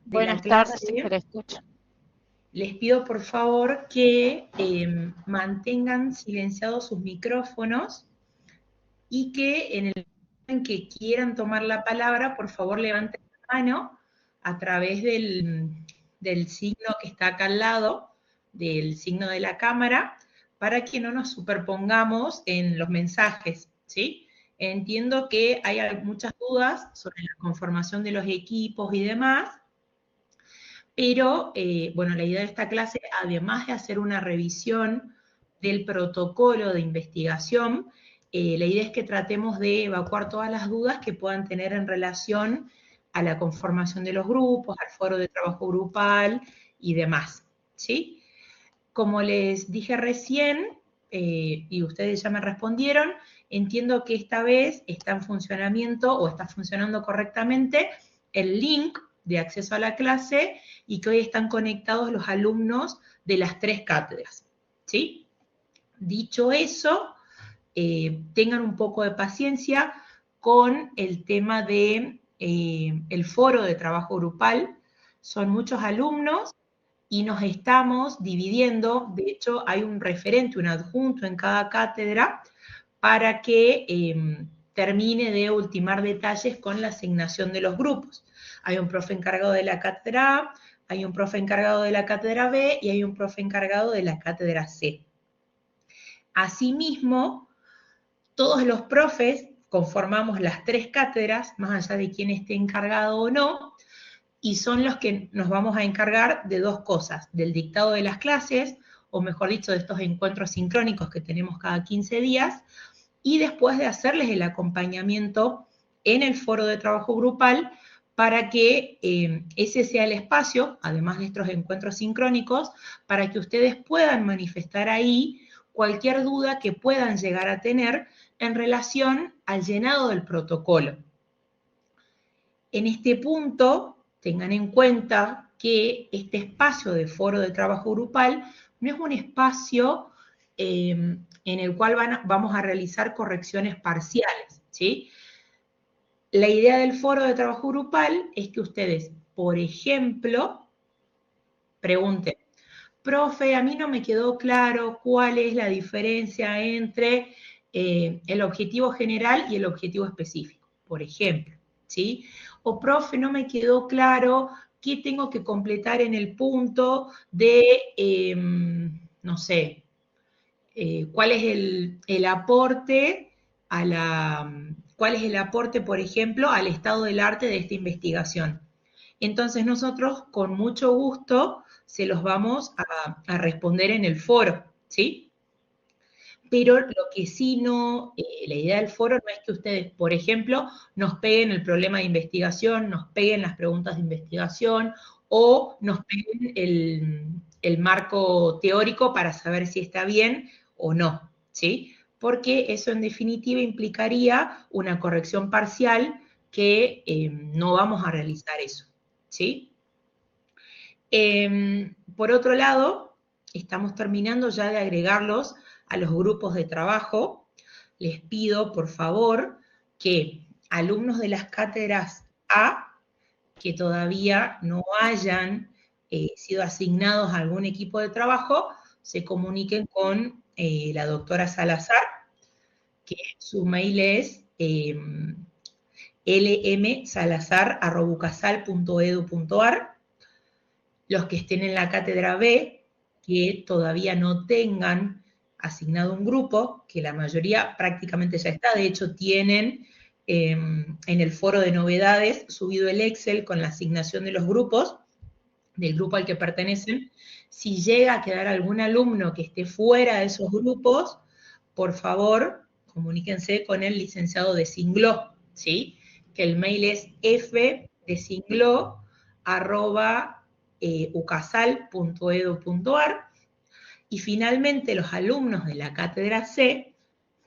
de la Buenas tardes, sí, clase, te la escucho. les pido por favor que mantengan silenciados sus micrófonos y que en el momento en que quieran tomar la palabra, por favor levanten la mano a través del signo que está acá al lado, del signo de la cámara, para que no nos superpongamos en los mensajes, ¿sí? Entiendo que hay muchas dudas sobre la conformación de los equipos y demás, pero bueno, la idea de esta clase, además de hacer una revisión del protocolo de investigación, la idea es que tratemos de evacuar todas las dudas que puedan tener en relación a la conformación de los grupos, al foro de trabajo grupal y demás, ¿sí? Como les dije recién, y ustedes ya me respondieron, entiendo que esta vez está en funcionamiento o está funcionando correctamente el link de acceso a la clase y que hoy están conectados los alumnos de las 3 cátedras, ¿sí? Dicho eso, tengan un poco de paciencia con el tema de el foro de trabajo grupal. Son muchos alumnos y nos estamos dividiendo, de hecho hay un referente, un adjunto en cada cátedra, para que termine de ultimar detalles con la asignación de los grupos. Hay un profe encargado de la cátedra A, hay un profe encargado de la cátedra B y hay un profe encargado de la cátedra C. Asimismo, todos los profes conformamos las 3 cátedras, más allá de quién esté encargado o no, y son los que nos vamos a encargar de 2 cosas, del dictado de las clases, o mejor dicho, de estos encuentros sincrónicos que tenemos cada 15 días, y después de hacerles el acompañamiento en el foro de trabajo grupal para que ese sea el espacio, además de estos encuentros sincrónicos, para que ustedes puedan manifestar ahí cualquier duda que puedan llegar a tener en relación al llenado del protocolo. En este punto, tengan en cuenta que este espacio de foro de trabajo grupal no es un espacio en el cual vamos a realizar correcciones parciales, ¿sí? La idea del foro de trabajo grupal es que ustedes, por ejemplo, pregunten, profe, a mí no me quedó claro cuál es la diferencia entre el objetivo general y el objetivo específico, por ejemplo, ¿sí? O profe, no me quedó claro qué tengo que completar en el punto de, no sé, cuál es el aporte a la, cuál es el aporte, por ejemplo, al estado del arte de esta investigación. Entonces nosotros con mucho gusto se los vamos a responder en el foro, ¿sí? Pero lo que sí no, la idea del foro no es que ustedes, por ejemplo, nos peguen el problema de investigación, nos peguen las preguntas de investigación o nos peguen el marco teórico para saber si está bien o no, ¿sí? Porque eso en definitiva implicaría una corrección parcial que no vamos a realizar eso, ¿sí? Por otro lado, estamos terminando ya de agregarlos a los grupos de trabajo. Les pido, por favor, que alumnos de las cátedras A, que todavía no hayan sido asignados a algún equipo de trabajo, se comuniquen con la doctora Salazar, que su mail es lmsalazar@ucasal.edu.ar. Los que estén en la cátedra B, que todavía no tengan asignado un grupo, que la mayoría prácticamente ya está, de hecho tienen en el foro de novedades subido el Excel con la asignación de los grupos, del grupo al que pertenecen. Si llega a quedar algún alumno que esté fuera de esos grupos, por favor, comuníquense con el licenciado de Singló, ¿sí? Que el mail es fdesingló@ucasal.edu.ar. Y finalmente, los alumnos de la cátedra C,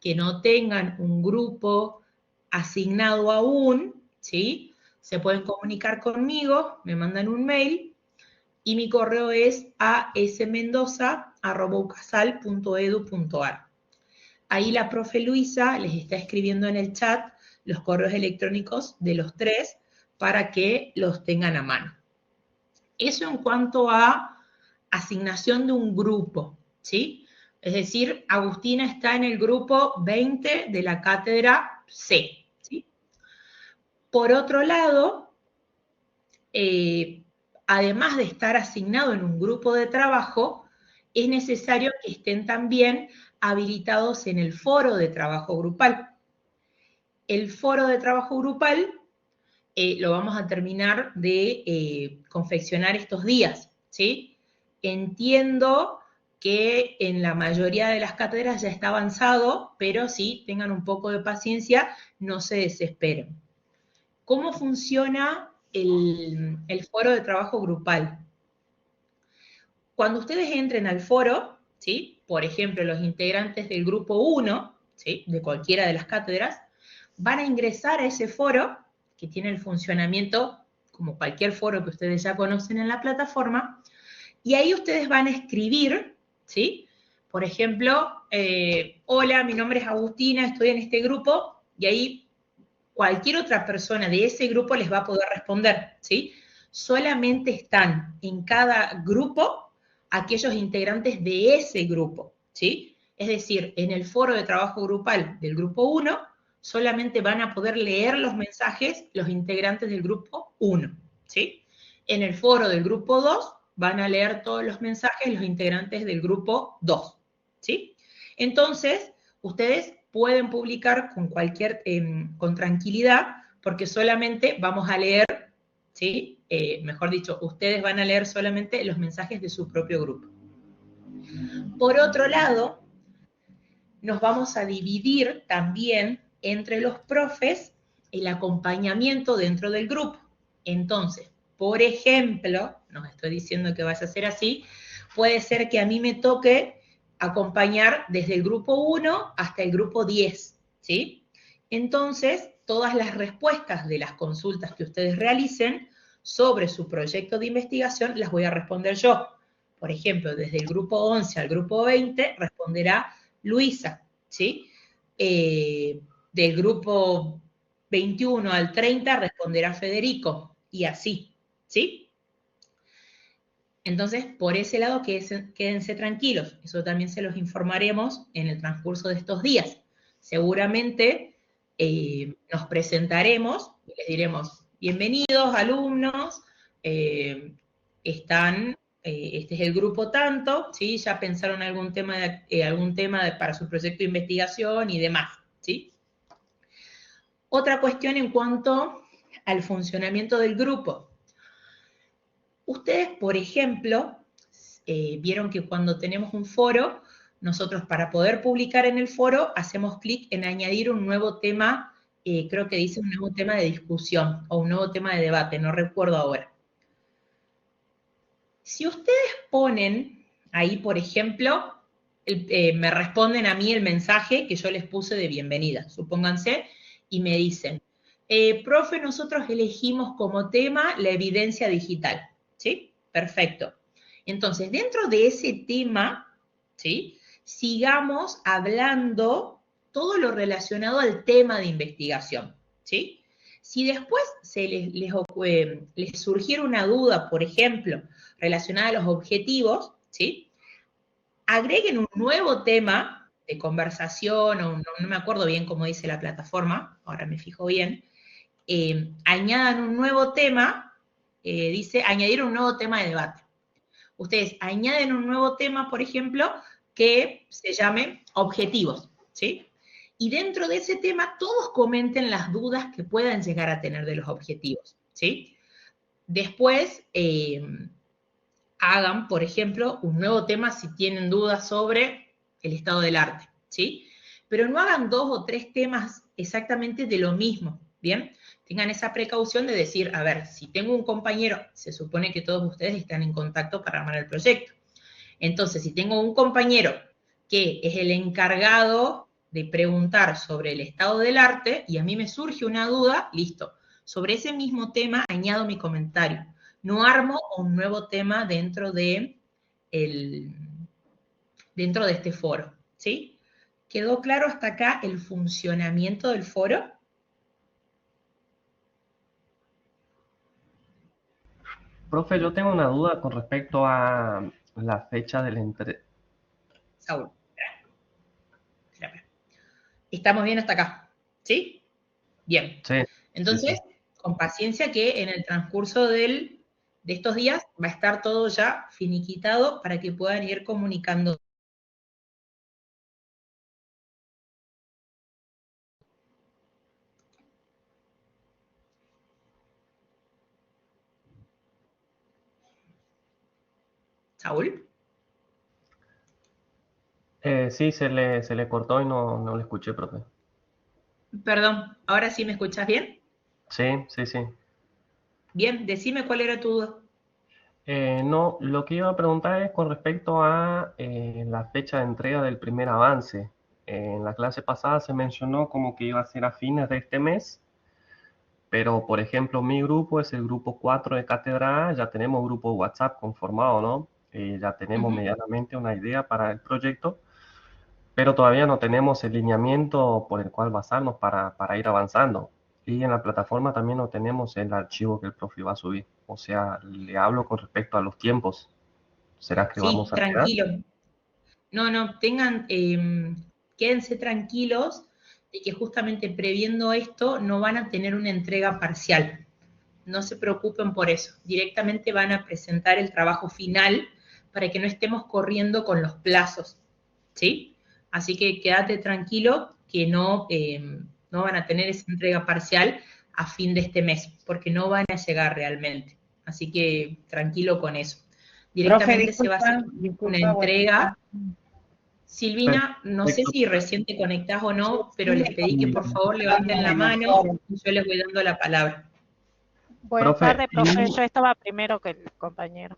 que no tengan un grupo asignado aún, ¿sí? Se pueden comunicar conmigo, me mandan un mail, y mi correo es asmendoza@ucasal.edu.ar. Ahí la profe Luisa les está escribiendo en el chat los correos electrónicos de los 3 para que los tengan a mano. Eso en cuanto a asignación de un grupo, ¿sí? Es decir, Agustina está en el grupo 20 de la cátedra C, ¿sí? Por otro lado, además de estar asignado en un grupo de trabajo, es necesario que estén también habilitados en el foro de trabajo grupal. El foro de trabajo grupal lo vamos a terminar de confeccionar estos días, ¿sí? Entiendo que en la mayoría de las cátedras ya está avanzado, pero sí, tengan un poco de paciencia, no se desesperen. ¿Cómo funciona el foro de trabajo grupal? Cuando ustedes entren al foro, ¿sí? Por ejemplo, los integrantes del grupo 1, ¿sí? De cualquiera de las cátedras, van a ingresar a ese foro, que tiene el funcionamiento como cualquier foro que ustedes ya conocen en la plataforma, y ahí ustedes van a escribir, ¿sí? Por ejemplo, hola, mi nombre es Agustina, estoy en este grupo, y ahí cualquier otra persona de ese grupo les va a poder responder, ¿sí? Solamente están en cada grupo aquellos integrantes de ese grupo, ¿sí? Es decir, en el foro de trabajo grupal del grupo 1, solamente van a poder leer los mensajes los integrantes del grupo 1, ¿sí? En el foro del grupo 2 van a leer todos los mensajes los integrantes del grupo 2, ¿sí? Entonces, ustedes pueden publicar con tranquilidad, porque solamente vamos a leer, ¿sí? Mejor dicho, ustedes van a leer solamente los mensajes de su propio grupo. Por otro lado, nos vamos a dividir también entre los profes el acompañamiento dentro del grupo. Entonces, por ejemplo, no estoy diciendo que vaya a ser así, puede ser que a mí me toque acompañar desde el grupo 1 hasta el grupo 10, ¿sí? Entonces, todas las respuestas de las consultas que ustedes realicen sobre su proyecto de investigación las voy a responder yo. Por ejemplo, desde el grupo 11 al grupo 20 responderá Luisa, ¿sí? Del grupo 21 al 30 responderá Federico, y así, ¿sí? Entonces, por ese lado, quédense tranquilos. Eso también se los informaremos en el transcurso de estos días. Seguramente nos presentaremos y les diremos, bienvenidos alumnos, este es el grupo tanto, ¿sí? Ya pensaron algún tema para su proyecto de investigación y demás, ¿sí? Otra cuestión en cuanto al funcionamiento del grupo. Ustedes, por ejemplo, vieron que cuando tenemos un foro, nosotros para poder publicar en el foro hacemos clic en añadir un nuevo tema, creo que dice un nuevo tema de discusión o un nuevo tema de debate, no recuerdo ahora. Si ustedes ponen ahí, por ejemplo, me responden a mí el mensaje que yo les puse de bienvenida, supónganse, y me dicen, profe, nosotros elegimos como tema la evidencia digital, ¿sí? Perfecto. Entonces, dentro de ese tema, ¿sí? Sigamos hablando todo lo relacionado al tema de investigación, ¿sí? Si después les surgiera una duda, por ejemplo, relacionada a los objetivos, ¿sí? Agreguen un nuevo tema de conversación, o no me acuerdo bien cómo dice la plataforma, ahora me fijo bien, añadan un nuevo tema, dice añadir un nuevo tema de debate. Ustedes añaden un nuevo tema, por ejemplo, que se llame objetivos, ¿sí? Y dentro de ese tema todos comenten las dudas que puedan llegar a tener de los objetivos, ¿sí? Después, hagan, por ejemplo, un nuevo tema si tienen dudas sobre el estado del arte, ¿sí? Pero no hagan 2 o 3 temas exactamente de lo mismo, ¿bien? Tengan esa precaución de decir, a ver, si tengo un compañero, se supone que todos ustedes están en contacto para armar el proyecto. Entonces, si tengo un compañero que es el encargado de preguntar sobre el estado del arte y a mí me surge una duda, listo. Sobre ese mismo tema añado mi comentario. No armo un nuevo tema dentro de este foro, ¿sí? ¿Quedó claro hasta acá el funcionamiento del foro? Profe, yo tengo una duda con respecto a la fecha del Saúl, espera. ¿Estamos bien hasta acá? ¿Sí? Bien. Sí, sí, sí. Entonces, con paciencia que en el transcurso de estos días va a estar todo ya finiquitado para que puedan ir comunicando. Saúl, Sí, se le cortó y no le escuché, profe. perdón, ¿ahora sí me escuchas bien? Sí, sí, sí. Bien, decime cuál era tu duda. No, lo que iba a preguntar es con respecto a la fecha de entrega del primer avance. En la clase pasada se mencionó como que iba a ser a fines de este mes, pero por ejemplo mi grupo es el grupo 4 de Cátedra A, ya tenemos grupo WhatsApp conformado, ¿no? Ya tenemos Ujú. medianamente una idea para el proyecto, pero todavía no tenemos el lineamiento por el cual basarnos para ir avanzando. Y en la plataforma también no tenemos el archivo que el profe va a subir. O sea, le hablo con respecto a los tiempos. ¿Será que Sí, vamos a quedar? tranquilo. No, no, quédense tranquilos de que justamente previendo esto no van a tener una entrega parcial. No se preocupen por eso. Directamente van a presentar el trabajo final para que no estemos corriendo con los plazos, ¿sí? Así que quédate tranquilo que no van a tener esa entrega parcial a fin de este mes, porque no van a llegar realmente. Así que tranquilo con eso. Profe, Directamente se va a hacer una buenas entrega. tardes. Silvina, no sé Perfecto. si recién te conectás o no, pero les pedí que Y, por favor levanten la mano y yo les voy dando la palabra. Buenas profe, tardes, profe. Yo estaba primero que el compañero.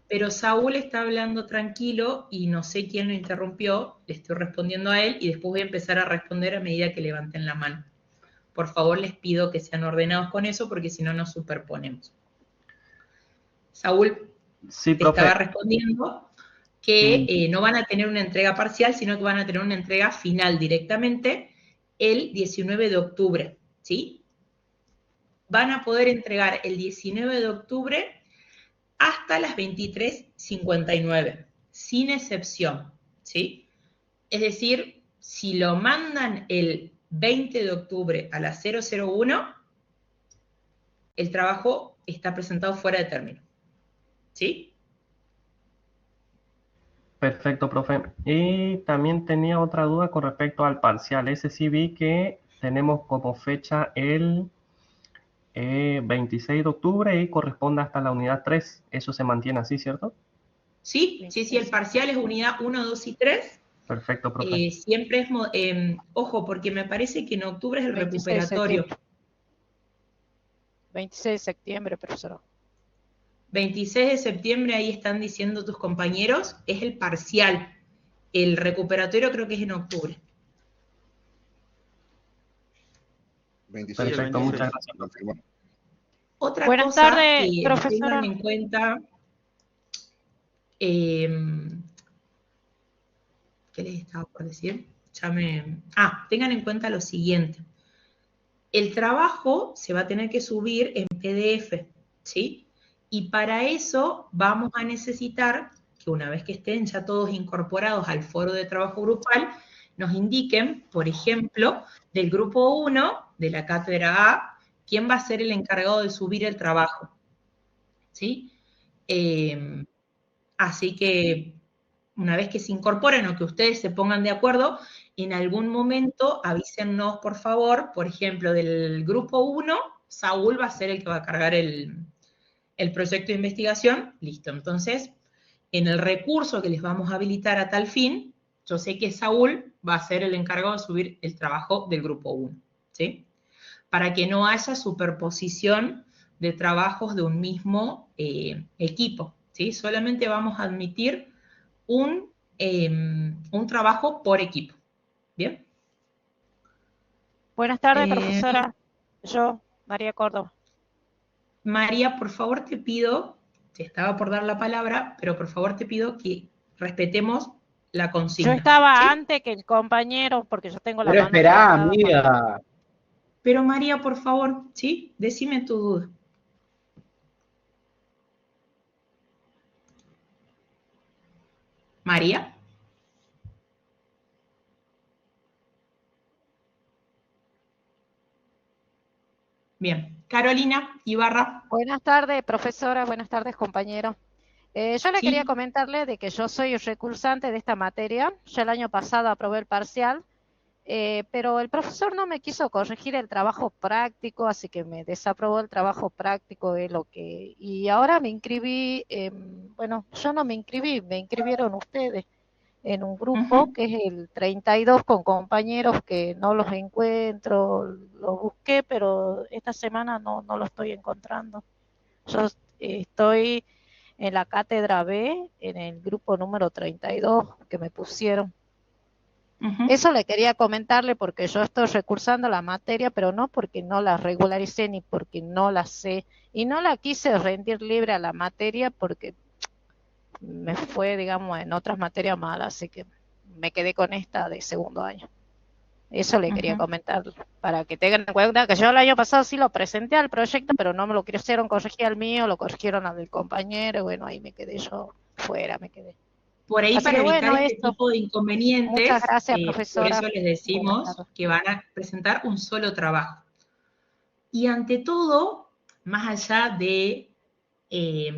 Pero Saúl está hablando tranquilo y no sé quién lo interrumpió, le estoy respondiendo a él y después voy a empezar a responder a medida que levanten la mano. Por favor, les pido que sean ordenados con eso porque si no nos superponemos. Saúl sí, te estaba profe. respondiendo que Y no van a tener una entrega parcial, sino que van a tener una entrega final directamente el 19 de octubre, ¿sí? Van a poder entregar el 19 de octubre hasta las 23:59, sin excepción, ¿sí? Es decir, si lo mandan el 20 de octubre a las 001, el trabajo está presentado fuera de término, ¿sí? perfecto, profe. Y también tenía otra duda con respecto al parcial. Ese sí vi que tenemos como fecha el 26 de octubre y corresponde hasta la unidad 3. Eso se mantiene así, ¿cierto? Sí, sí, sí, el 26. parcial es unidad 1, 2 y 3. Perfecto, profe. Siempre es, ojo, porque me parece que en octubre es el 26 de recuperatorio. septiembre. 26 de septiembre, profesor. 26 de septiembre, ahí están diciendo tus compañeros, es el parcial. El recuperatorio creo que es en octubre. 26, Perfecto, el muchas 26, gracias, profe. confirmado. Otra Buenas cosa tardes, que tengan profesora. en cuenta, eh, ¿qué les estaba por decir? Tengan en cuenta lo siguiente. El trabajo se va a tener que subir en PDF, ¿sí? Y para eso vamos a necesitar que una vez que estén ya todos incorporados al foro de trabajo grupal, nos indiquen, por ejemplo, del grupo 1 de la cátedra A, quién va a ser el encargado de subir el trabajo, ¿sí? Así que una vez que se incorporen o que ustedes se pongan de acuerdo, en algún momento avísennos, por favor, por ejemplo, del grupo 1, Saúl va a ser el que va a cargar el proyecto de investigación, listo. Entonces, en el recurso que les vamos a habilitar a tal fin, yo sé que Saúl va a ser el encargado de subir el trabajo del grupo 1, ¿sí? Para que no haya superposición de trabajos de un mismo equipo, ¿sí? Solamente vamos a admitir un trabajo por equipo. ¿Bien? Buenas tardes, Eh, profesora. Yo, María Córdoba. María, por favor te pido, te estaba por dar la palabra, pero por favor te pido que respetemos la Yo consigna, estaba ¿sí? antes que el compañero porque yo tengo la Pero mano esperá, levantada por la... amiga. Pero María, por favor, ¿sí? Decime tu duda. María. Bien. Carolina Ibarra. Buenas tardes, profesora. Buenas tardes, compañero. Yo le quería Sí. comentarle de que yo soy recursante de esta materia. Yo el año pasado aprobé el parcial, pero el profesor no me quiso corregir el trabajo práctico, así que me desaprobó el trabajo práctico de lo que... Y ahora me inscribí, bueno, yo no me inscribí, me inscribieron ustedes en un grupo Ujú. que es el 32 con compañeros que no los encuentro, los busqué, pero esta semana no los estoy encontrando. Yo estoy en la cátedra B, en el grupo número 32 que me pusieron. Ujú. Eso le quería comentarle porque yo estoy recursando la materia, pero no porque no la regularicé ni porque no la sé. Y no la quise rendir libre a la materia porque me fue, digamos, en otras materias malas, así que me quedé con esta de segundo año. Eso le quería Ujú. comentar para que tengan en cuenta que yo el año pasado sí lo presenté al proyecto, pero no me lo quisieron corregir al mío, lo corrigieron al del compañero, y bueno, ahí me quedé yo fuera, me quedé. Por ahí, Así para que evitar bueno, este eso. tipo de Muchas inconvenientes, gracias, por profesora. eso les Buenas decimos tardes. que van a presentar un solo trabajo. Y ante todo, más allá de eh,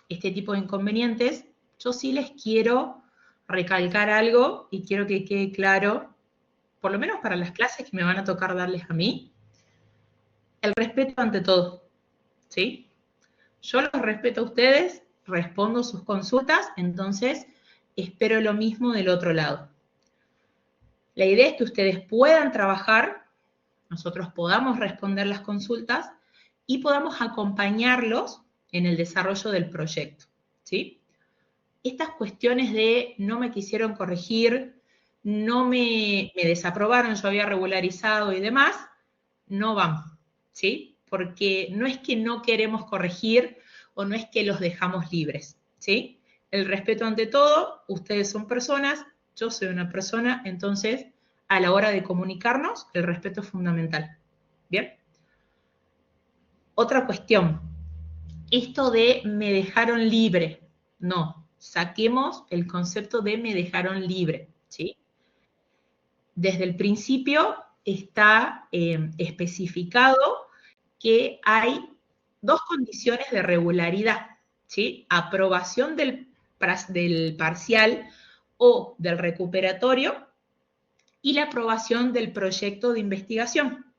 este tipo de inconvenientes, yo sí les quiero recalcar algo y quiero que quede claro, por lo menos para las clases que me van a tocar darles a mí, el respeto ante todo, ¿sí? Yo los respeto a ustedes, respondo sus consultas, entonces espero lo mismo del otro lado. La idea es que ustedes puedan trabajar, nosotros podamos responder las consultas y podamos acompañarlos en el desarrollo del proyecto, ¿sí? Estas cuestiones de no me quisieron corregir, no me desaprobaron, yo había regularizado y demás, no van, ¿sí? Porque no es que no queremos corregir o no es que los dejamos libres, ¿sí? El respeto ante todo, ustedes son personas, yo soy una persona, entonces a la hora de comunicarnos, el respeto es fundamental, ¿bien? Otra cuestión, esto de me dejaron libre, no, saquemos el concepto de me dejaron libre, ¿sí? Desde el principio está especificado que hay dos condiciones de regularidad, ¿sí? Aprobación del parcial o del recuperatorio y la aprobación del proyecto de investigación.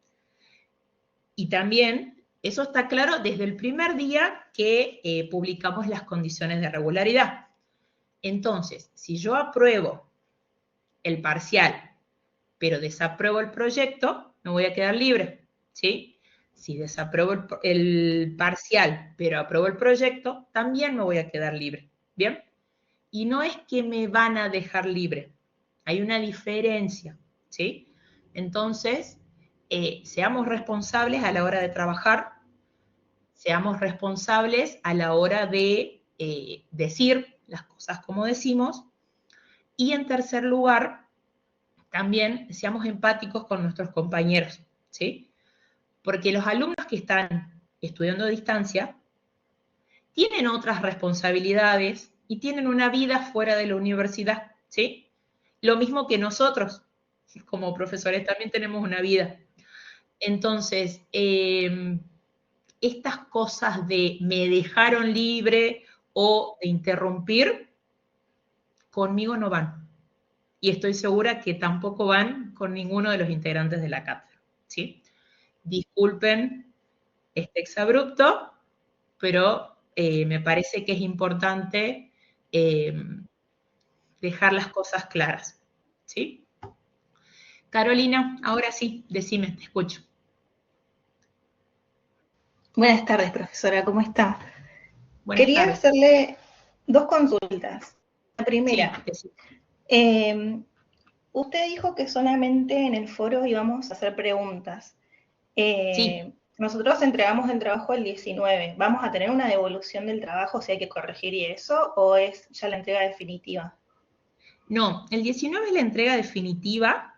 Y también eso está claro desde el primer día que publicamos las condiciones de regularidad. Entonces, si yo apruebo el parcial, pero desapruebo el proyecto, me voy a quedar libre, ¿sí? Si desapruebo el parcial, pero apruebo el proyecto, también me voy a quedar libre, ¿bien? Y no es que me van a dejar libre, hay una diferencia, ¿sí? Entonces, seamos responsables a la hora de trabajar, seamos responsables a la hora de decir las cosas como decimos, y en tercer lugar, también seamos empáticos con nuestros compañeros, ¿sí? Porque los alumnos que están estudiando a distancia tienen otras responsabilidades y tienen una vida fuera de la universidad, ¿sí? Lo mismo que nosotros, como profesores, también tenemos una vida. Entonces, estas cosas de me dejaron libre o de interrumpir, conmigo no van. Y estoy segura que tampoco van con ninguno de los integrantes de la cátedra, ¿sí? Disculpen este exabrupto, pero me parece que es importante dejar las cosas claras, ¿sí? Carolina, ahora sí, decime, te escucho. Buenas tardes, profesora, ¿cómo está? Buenas Quería tardes. hacerle dos consultas. La Sí, primera, decime. usted dijo que solamente en el foro íbamos a hacer preguntas. Sí, Nosotros entregamos el trabajo el 19. ¿Vamos a tener una devolución del trabajo si hay que corregir y eso? ¿O es ya la entrega definitiva? no, el 19 es la entrega definitiva,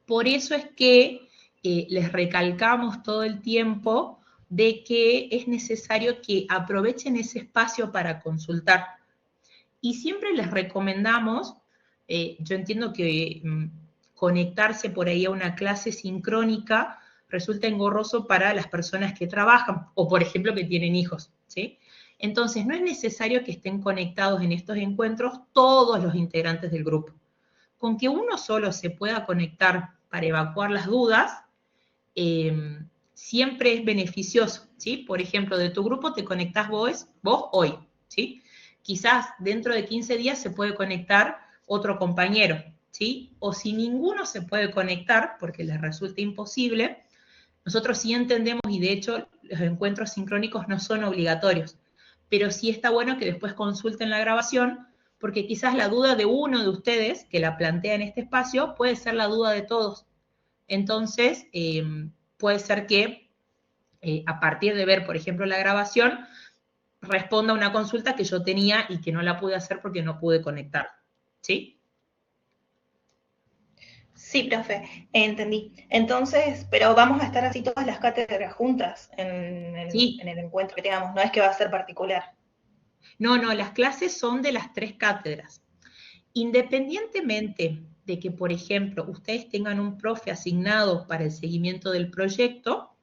por eso es que les recalcamos todo el tiempo de que es necesario que aprovechen ese espacio para consultar. Y siempre les recomendamos, yo entiendo que conectarse por ahí a una clase sincrónica resulta engorroso para las personas que trabajan o, por ejemplo, que tienen hijos, ¿sí? Entonces, no es necesario que estén conectados en estos encuentros todos los integrantes del grupo. Con que uno solo se pueda conectar para evacuar las dudas, siempre es beneficioso, ¿sí? Por ejemplo, de tu grupo te conectás vos hoy, ¿sí? Quizás dentro de 15 días se puede conectar otro compañero, ¿sí? O si ninguno se puede conectar porque les resulta imposible, nosotros sí entendemos, y de hecho los encuentros sincrónicos no son obligatorios, pero sí está bueno que después consulten la grabación, porque quizás la duda de uno de ustedes que la plantea en este espacio puede ser la duda de todos. Entonces, puede ser que a partir de ver, por ejemplo, la grabación, responda a una consulta que yo tenía y que no la pude hacer porque no pude conectar. ¿Sí? Sí, profe, entendí. Entonces, pero vamos a estar así todas las cátedras juntas Sí. en el encuentro que tengamos, no es que va a ser particular. No, las clases son de las 3 cátedras. Independientemente de que, por ejemplo, ustedes tengan un profe asignado para el seguimiento del proyecto,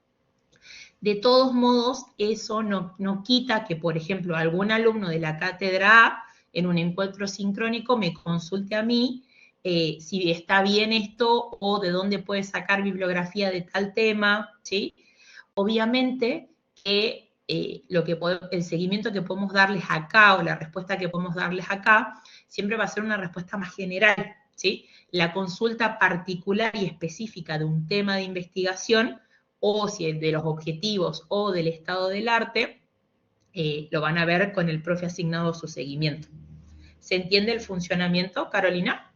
de todos modos, eso no quita que, por ejemplo, algún alumno de la cátedra A en un encuentro sincrónico me consulte a mí si está bien esto o de dónde puede sacar bibliografía de tal tema, ¿sí? Obviamente que el seguimiento que podemos darles acá o la respuesta que podemos darles acá siempre va a ser una respuesta más general, ¿sí? La consulta particular y específica de un tema de investigación o si es de los objetivos o del estado del arte, lo van a ver con el profe asignado a su seguimiento. ¿Se entiende el funcionamiento, Carolina?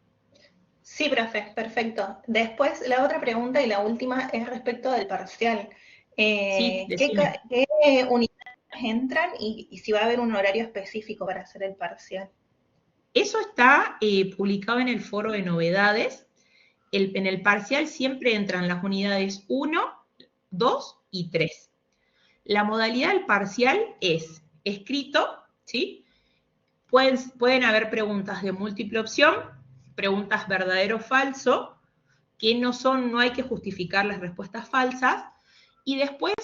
Sí, profe, perfecto. Después, la otra pregunta y la última es respecto del parcial. Sí, ¿Qué decime. unidades entran y si va a haber un horario específico para hacer el parcial? Eso está publicado en el foro de novedades. En el parcial siempre entran las unidades 1, 2 y 3. La modalidad del parcial es escrito, ¿sí? Pueden haber preguntas de múltiple opción, preguntas verdadero o falso, que no hay que justificar las respuestas falsas, y después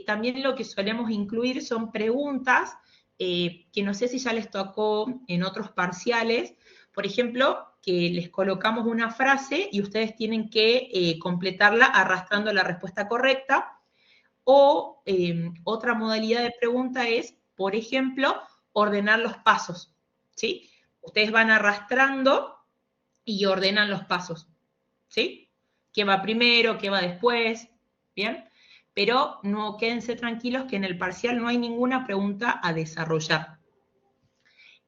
también lo que solemos incluir son preguntas que no sé si ya les tocó en otros parciales, por ejemplo, que les colocamos una frase y ustedes tienen que completarla arrastrando la respuesta correcta, o otra modalidad de pregunta es, por ejemplo, ordenar los pasos, ¿sí? Ustedes van arrastrando y ordenan los pasos, ¿sí? ¿Qué va primero? ¿Qué va después? ¿Bien? Pero no quédense tranquilos que en el parcial no hay ninguna pregunta a desarrollar.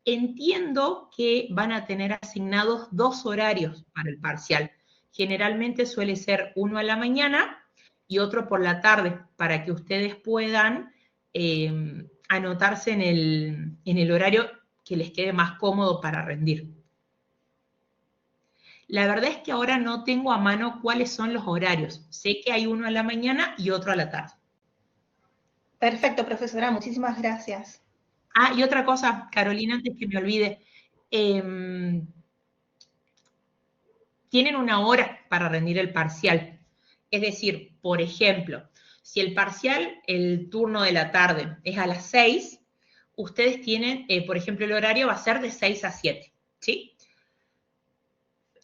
Entiendo que van a tener asignados 2 horarios para el parcial. Generalmente suele ser uno a la mañana y otro por la tarde, para que ustedes puedan anotarse en el horario que les quede más cómodo para rendir. La verdad es que ahora no tengo a mano cuáles son los horarios. Sé que hay uno a la mañana y otro a la tarde. Perfecto, profesora, muchísimas gracias. Ah, y otra cosa, Carolina, antes que me olvide. Tienen una hora para rendir el parcial. Es decir, por ejemplo, si el parcial, el turno de la tarde es a las 6, ustedes tienen, por ejemplo, el horario va a ser de 6 a 7, ¿sí?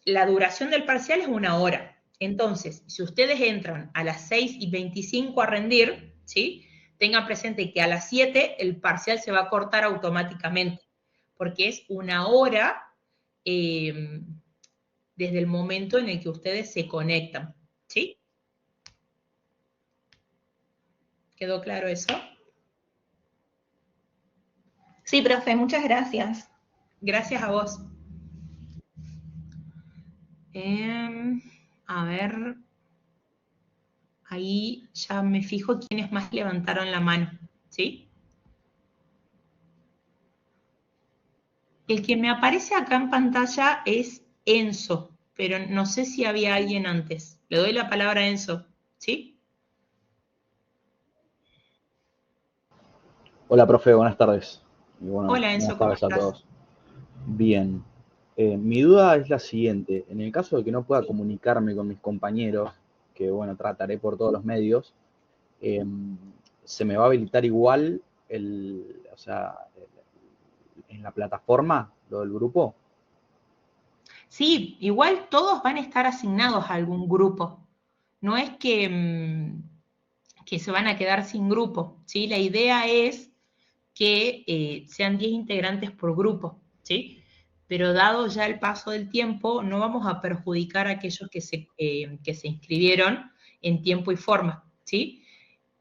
La duración del parcial es una hora. Entonces, si ustedes entran a las 6:25 a rendir, ¿sí? Tengan presente que a las 7 el parcial se va a cortar automáticamente, porque es una hora desde el momento en el que ustedes se conectan, ¿sí? ¿Quedó claro eso? Sí, profe, muchas gracias. Gracias a vos. A ver, ahí ya me fijo quiénes más levantaron la mano, ¿sí? El que me aparece acá en pantalla es Enzo, pero no sé si había alguien antes. Le doy la palabra a Enzo, ¿sí? Hola, profe, buenas tardes. Y bueno, Hola Enzo, buenas ¿cómo tardes a estás? todos. Bien. Mi duda es la siguiente. En el caso de que no pueda comunicarme con mis compañeros, que bueno, trataré por todos los medios, ¿se me va a habilitar igual o sea, en la plataforma, lo del grupo? Sí, igual todos van a estar asignados a algún grupo. No es que se van a quedar sin grupo, ¿sí? La idea es que sean 10 integrantes por grupo, ¿sí? Pero dado ya el paso del tiempo, no vamos a perjudicar a aquellos que se inscribieron en tiempo y forma, ¿sí?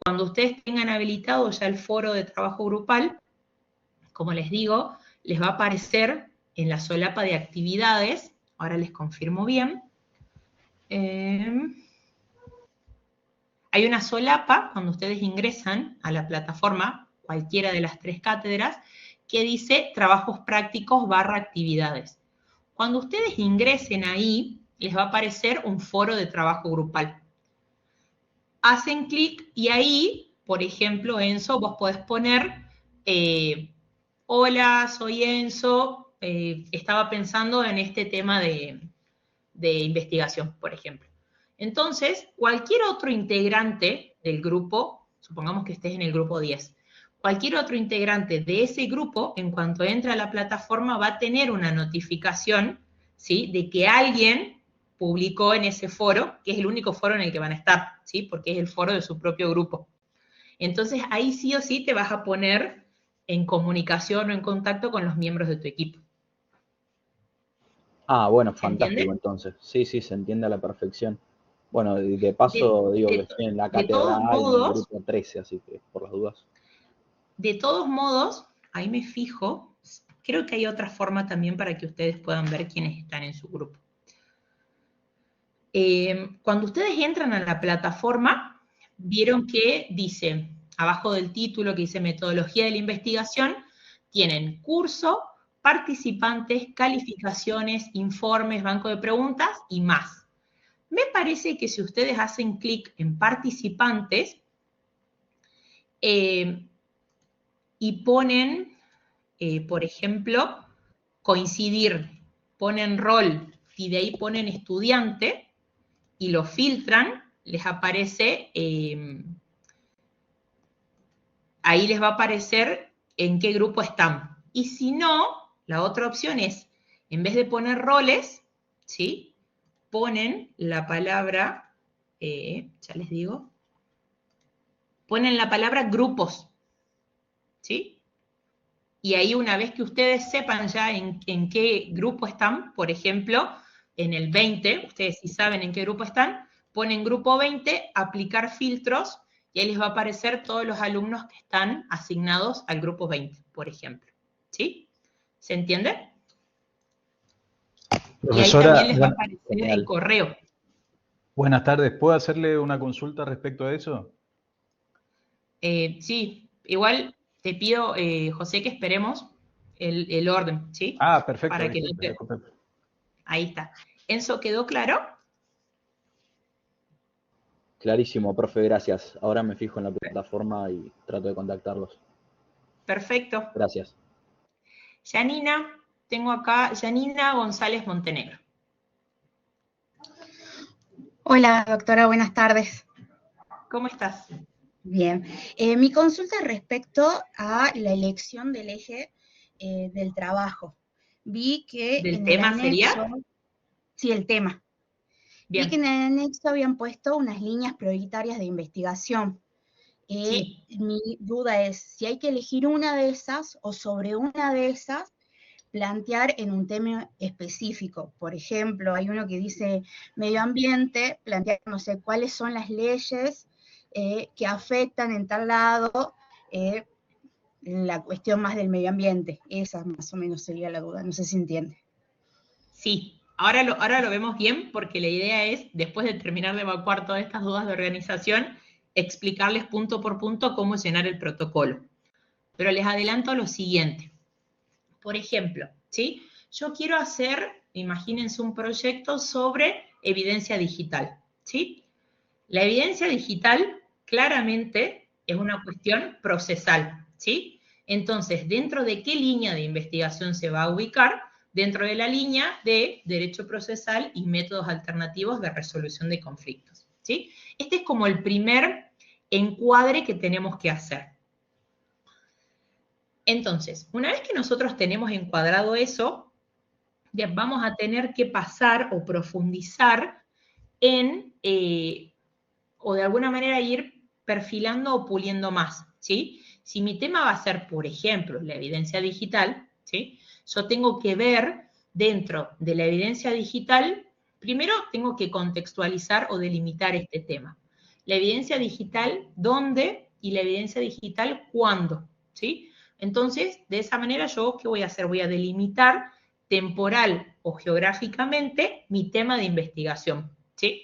Cuando ustedes tengan habilitado ya el foro de trabajo grupal, como les digo, les va a aparecer en la solapa de actividades, ahora les confirmo bien, hay una solapa cuando ustedes ingresan a la plataforma, cualquiera de las 3 cátedras, que dice trabajos prácticos / actividades. Cuando ustedes ingresen ahí, les va a aparecer un foro de trabajo grupal. Hacen clic y ahí, por ejemplo, Enzo, vos podés poner, hola, soy Enzo, estaba pensando en este tema de investigación, por ejemplo. Entonces, cualquier otro integrante del grupo, supongamos que estés en el grupo 10, cualquier otro integrante de ese grupo, en cuanto entre a la plataforma, va a tener una notificación, ¿sí?, de que alguien publicó en ese foro, que es el único foro en el que van a estar, ¿sí?, porque es el foro de su propio grupo. Entonces, ahí sí o sí te vas a poner en comunicación o en contacto con los miembros de tu equipo. Ah, bueno, ¿Se entiende? fantástico entonces. Sí, sí, se entiende a la perfección. Bueno, y de paso digo que estoy en la De cátedra todos A y en el modos, grupo 13, así que por las dudas. ahí me fijo, creo que hay otra forma también para que ustedes puedan ver quiénes están en su grupo. Cuando ustedes entran a la plataforma, vieron que dice, abajo del título que dice metodología de la investigación, tienen curso, participantes, calificaciones, informes, banco de preguntas y más. Me parece que si ustedes hacen clic en participantes y ponen, por ejemplo, coincidir, ponen rol y de ahí ponen estudiante y lo filtran, les aparece, ahí les va a aparecer en qué grupo están. Y si no, la otra opción es, en vez de poner roles, ¿sí?, ponen la palabra, ya les digo, ponen la palabra grupos, ¿sí? Y ahí una vez que ustedes sepan ya en qué grupo están, por ejemplo, en el 20, ustedes sí saben en qué grupo están, ponen grupo 20, aplicar filtros, y ahí les va a aparecer todos los alumnos que están asignados al grupo 20, por ejemplo. ¿Sí? ¿Se entiende? Y ahí también Profesora, les va a aparecer el Genial. correo. buenas tardes. ¿Puedo hacerle una consulta respecto a eso? Sí, igual te pido, José, que esperemos el orden, ¿sí? Ah, perfecto, Para que no disculpe, te... disculpe. Ahí está. ¿Enzo quedó claro? Clarísimo, profe, gracias. Ahora me fijo en la plataforma y trato de contactarlos. Perfecto. Gracias. Yanina, tengo acá Yanina González Montenegro. Hola, doctora, buenas tardes. ¿Cómo estás? Bien. Mi consulta es respecto a la elección del eje del trabajo. Vi que ¿Del en el tema anexo, sería? sí, el tema. Vi que en Bien, el anexo habían puesto unas líneas prioritarias de investigación. sí. Mi duda es si hay que elegir una de esas o sobre una de esas plantear en un tema específico. Por ejemplo, hay uno que dice medio ambiente, plantear, no sé, cuáles son las leyes que afectan en tal lado la cuestión más del medio ambiente. Esa más o menos sería la duda, no sé si entiende. Sí, ahora lo vemos bien porque la idea es, después de terminar de evacuar todas estas dudas de organización, explicarles punto por punto cómo llenar el protocolo. Pero les adelanto lo siguiente. Por ejemplo, ¿sí? Yo quiero hacer, imagínense un proyecto sobre evidencia digital, ¿sí? La evidencia digital claramente es una cuestión procesal, ¿sí? Entonces, ¿dentro de qué línea de investigación se va a ubicar? dentro de la línea de derecho procesal y métodos alternativos de resolución de conflictos, ¿sí? Este es como el primer encuadre que tenemos que hacer. Entonces, una vez que nosotros tenemos encuadrado eso, vamos a tener que pasar o profundizar en, o de alguna manera ir perfilando o puliendo más, ¿sí? Si mi tema va a ser, por ejemplo, la evidencia digital, ¿sí? Yo tengo que ver dentro de la evidencia digital, primero tengo que contextualizar o delimitar este tema. La evidencia digital, ¿dónde? Y la evidencia digital, ¿cuándo? ¿Sí? Entonces, de esa manera yo, ¿qué voy a hacer? Voy a delimitar temporal o geográficamente mi tema de investigación, ¿sí?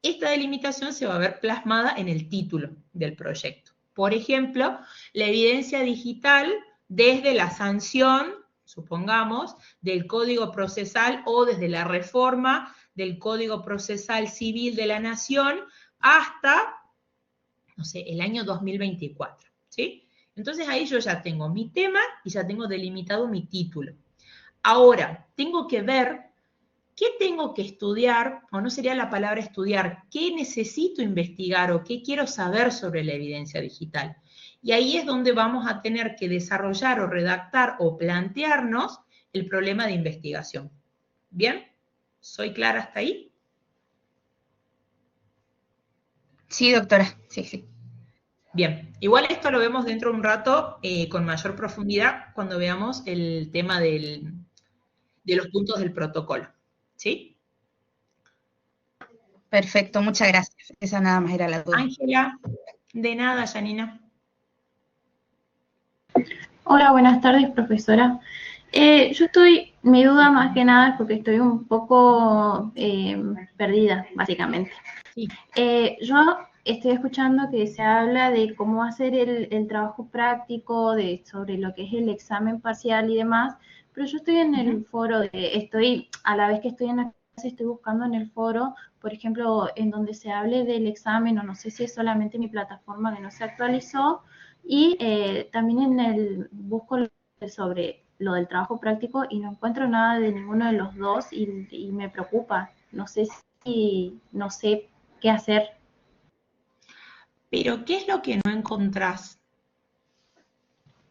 Esta delimitación se va a ver plasmada en el título del proyecto. Por ejemplo, la evidencia digital desde la sanción, supongamos, del Código Procesal o desde la reforma del Código Procesal Civil de la Nación hasta, no sé, el año 2024, ¿sí? Entonces ahí yo ya tengo mi tema y ya tengo delimitado mi título. Ahora, tengo que ver qué tengo que estudiar, o no sería la palabra estudiar, qué necesito investigar o qué quiero saber sobre la evidencia digital. Y ahí es donde vamos a tener que desarrollar o redactar o plantearnos el problema de investigación. ¿Bien? ¿Soy clara hasta ahí? Sí, doctora, sí, sí. Bien, igual esto lo vemos dentro de un rato con mayor profundidad cuando veamos el tema de los puntos del protocolo. ¿Sí? Perfecto, muchas gracias. Esa nada más era la duda. Ángela, de nada, Janina. Hola, buenas tardes, profesora. Mi duda más que nada es porque estoy un poco perdida, básicamente. Sí. Yo estoy escuchando que se habla de cómo hacer el trabajo práctico, sobre lo que es el examen parcial y demás, pero yo estoy en el foro, a la vez que estoy en la clase, estoy buscando en el foro, por ejemplo, en donde se hable del examen, o no sé si es solamente mi plataforma que no se actualizó, y también busco sobre lo del trabajo práctico y no encuentro nada de ninguno de los dos y me preocupa. No sé qué hacer. Pero, ¿qué es lo que no encontrás?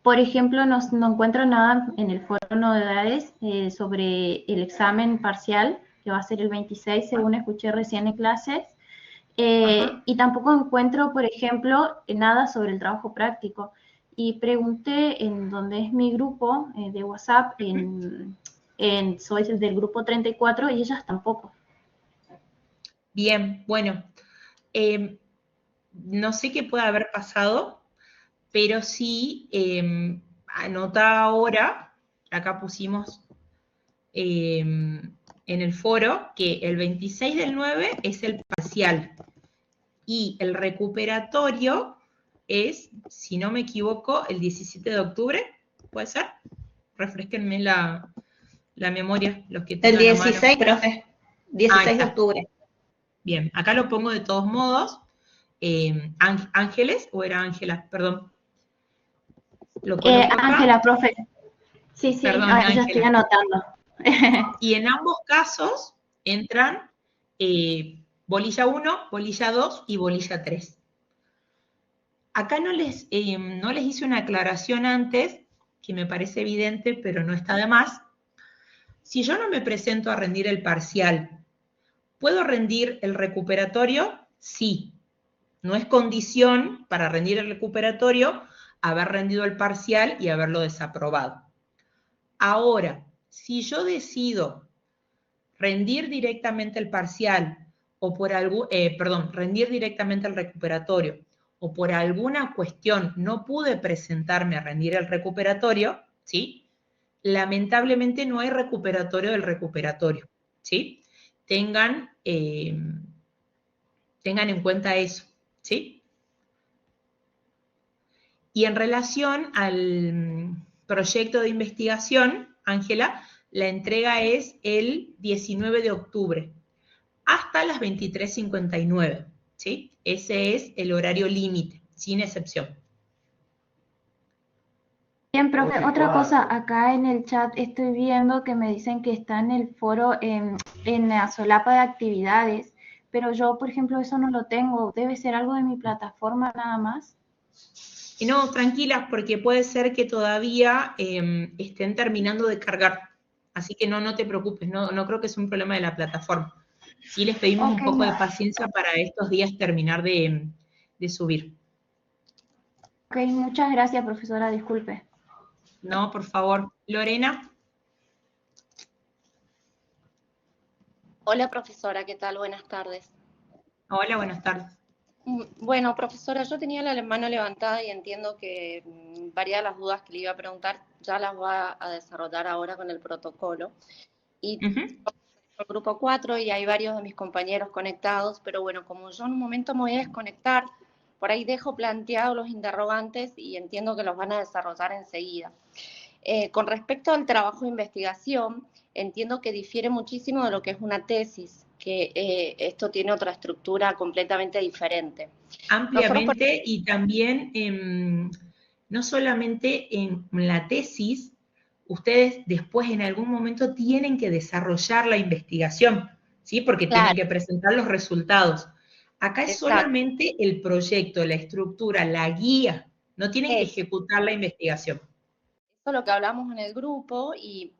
Por ejemplo, no encuentro nada en el foro de novedades sobre el examen parcial, que va a ser el 26, según escuché recién en clases. Y tampoco encuentro, por ejemplo, nada sobre el trabajo práctico. Y pregunté en donde es mi grupo de WhatsApp, soy del grupo 34, y ellas tampoco. Bien, bueno, no sé qué puede haber pasado, pero sí, anota ahora, acá pusimos en el foro, que el 26 del 9 es el parcial y el recuperatorio es, si no me equivoco, el 17 de octubre, ¿puede ser? Refresquenme la memoria, los que tengan el 16, profe, 16 de octubre. Bien, acá lo pongo de todos modos. Ángeles, o era Ángela, perdón. Lo coloco acá. Ángela, profe. Sí, Perdón, ya estoy anotando. Y en ambos casos entran bolilla 1, bolilla 2 y bolilla 3. Acá no les hice una aclaración antes, que me parece evidente, pero no está de más. Si yo no me presento a rendir el parcial, ¿puedo rendir el recuperatorio? Sí. No es condición para rendir el recuperatorio haber rendido el parcial y haberlo desaprobado. Ahora, si yo decido rendir directamente el parcial o rendir directamente el recuperatorio o por alguna cuestión no pude presentarme a rendir el recuperatorio, ¿sí? Lamentablemente no hay recuperatorio del recuperatorio, ¿sí? Tengan en cuenta eso, ¿sí? Y en relación al proyecto de investigación, Ángela, la entrega es el 19 de octubre, hasta las 23:59, ¿sí? Ese es el horario límite, sin excepción. Bien, profe, otra cosa, acá en el chat estoy viendo que me dicen que está en el foro en la solapa de actividades, pero yo, por ejemplo, eso no lo tengo. ¿Debe ser algo de mi plataforma nada más? Y no, tranquilas, porque puede ser que todavía estén terminando de cargar. Así que no te preocupes, no creo que es un problema de la plataforma. Sí les pedimos un poco de paciencia para estos días terminar de subir. Ok, muchas gracias, profesora, disculpe. No, por favor. Lorena. Hola, profesora, ¿qué tal? Buenas tardes. Hola, buenas tardes. Bueno, profesora, yo tenía la mano levantada y entiendo que varias de las dudas que le iba a preguntar ya las va a desarrollar ahora con el protocolo. Y el grupo 4 y hay varios de mis compañeros conectados, pero bueno, como yo en un momento me voy a desconectar, por ahí dejo planteados los interrogantes y entiendo que los van a desarrollar enseguida. Con respecto al trabajo de investigación, entiendo que difiere muchísimo de lo que es una tesis, que esto tiene otra estructura completamente diferente. Ampliamente, y también no solamente en la tesis, ustedes después en algún momento tienen que desarrollar la investigación, ¿sí? Porque tienen que presentar los resultados. Acá es solamente el proyecto, la estructura, la guía, no tienen que ejecutar la investigación. Eso es lo que hablamos en el grupo y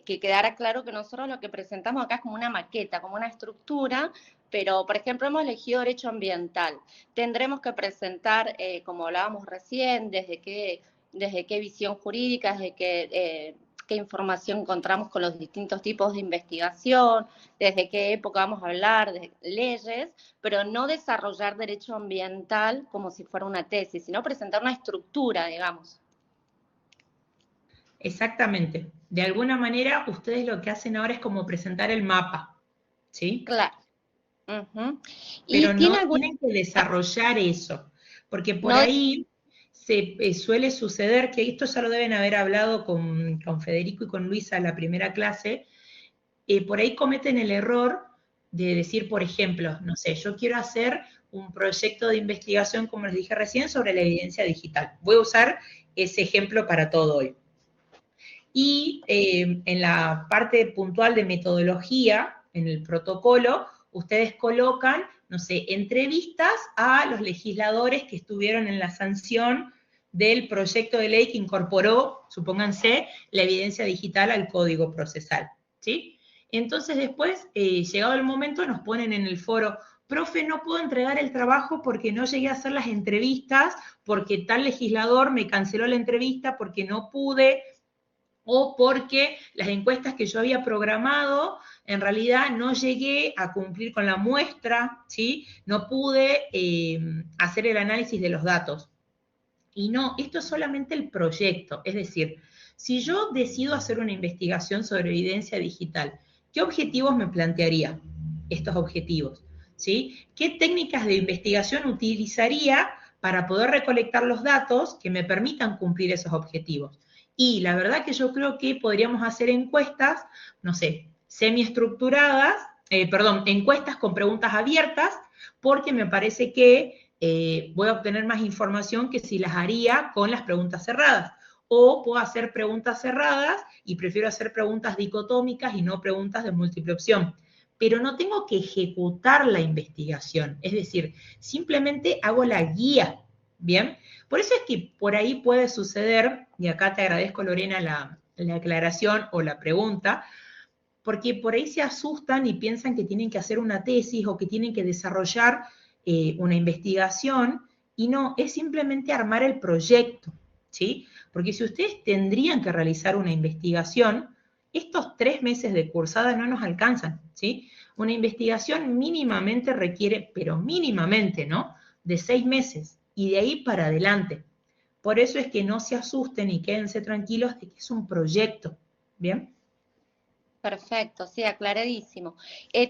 que quedara claro que nosotros lo que presentamos acá es como una maqueta, como una estructura, pero por ejemplo hemos elegido derecho ambiental. Tendremos que presentar, como hablábamos recién, desde qué visión jurídica, desde qué información encontramos con los distintos tipos de investigación, desde qué época vamos a hablar, de leyes, pero no desarrollar derecho ambiental como si fuera una tesis, sino presentar una estructura, digamos. Exactamente. De alguna manera, ustedes lo que hacen ahora es como presentar el mapa, ¿sí? Claro. Pero no tienen que desarrollar eso, porque por ahí se suele suceder, que esto ya lo deben haber hablado con Federico y con Luisa en la primera clase, por ahí cometen el error de decir, por ejemplo, no sé, yo quiero hacer un proyecto de investigación, como les dije recién, sobre la evidencia digital. Voy a usar ese ejemplo para todo hoy. Y en la parte puntual de metodología, en el protocolo, ustedes colocan, no sé, entrevistas a los legisladores que estuvieron en la sanción del proyecto de ley que incorporó, supónganse, la evidencia digital al Código Procesal, ¿sí? Entonces después, llegado el momento, nos ponen en el foro, profe, no puedo entregar el trabajo porque no llegué a hacer las entrevistas, porque tal legislador me canceló la entrevista, porque no pude, o porque las encuestas que yo había programado, en realidad no llegué a cumplir con la muestra, ¿sí? No pude hacer el análisis de los datos. Y no, esto es solamente el proyecto, es decir, si yo decido hacer una investigación sobre evidencia digital, ¿qué objetivos me plantearía? Estos objetivos, ¿sí? ¿Qué técnicas de investigación utilizaría para poder recolectar los datos que me permitan cumplir esos objetivos? Y la verdad que yo creo que podríamos hacer encuestas, no sé, semiestructuradas, encuestas con preguntas abiertas, porque me parece que voy a obtener más información que si las haría con las preguntas cerradas. O puedo hacer preguntas cerradas y prefiero hacer preguntas dicotómicas y no preguntas de múltiple opción. Pero no tengo que ejecutar la investigación, es decir, simplemente hago la guía, ¿bien? Por eso es que por ahí puede suceder, y acá te agradezco, Lorena, la aclaración o la pregunta, porque por ahí se asustan y piensan que tienen que hacer una tesis o que tienen que desarrollar una investigación, y no, es simplemente armar el proyecto, ¿sí? Porque si ustedes tendrían que realizar una investigación, estos 3 meses de cursada no nos alcanzan, ¿sí? Una investigación mínimamente requiere, pero mínimamente, ¿no? De 6 meses, y de ahí para adelante. Por eso es que no se asusten y quédense tranquilos de que es un proyecto, ¿bien? Perfecto, sí, aclaradísimo.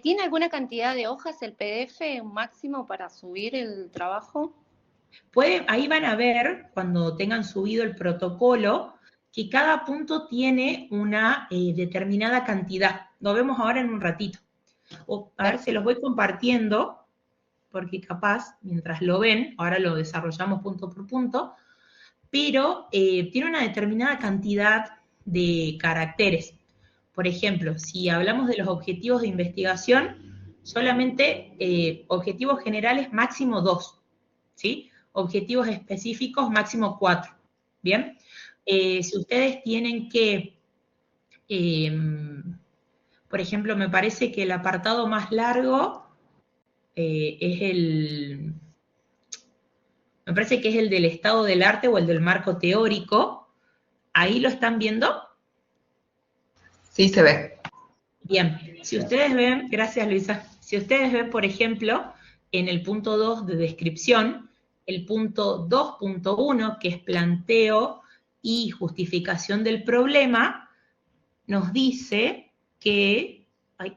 ¿Tiene alguna cantidad de hojas el PDF, un máximo para subir el trabajo? Ahí van a ver, cuando tengan subido el protocolo, que cada punto tiene una determinada cantidad. Lo vemos ahora en un ratito. A ver, se los voy compartiendo, porque capaz, mientras lo ven, ahora lo desarrollamos punto por punto, pero tiene una determinada cantidad de caracteres. Por ejemplo, si hablamos de los objetivos de investigación, solamente objetivos generales máximo 2, ¿sí? Objetivos específicos máximo 4, ¿bien? Si ustedes tienen que, por ejemplo, me parece que el apartado más largo es el, me parece que es el del estado del arte o el del marco teórico. ¿Ahí lo están viendo? Sí, se ve. Bien, si ustedes ven, gracias Luisa, si ustedes ven, por ejemplo, en el punto 2 de descripción, el punto 2.1, que es planteo y justificación del problema, nos dice que, ay,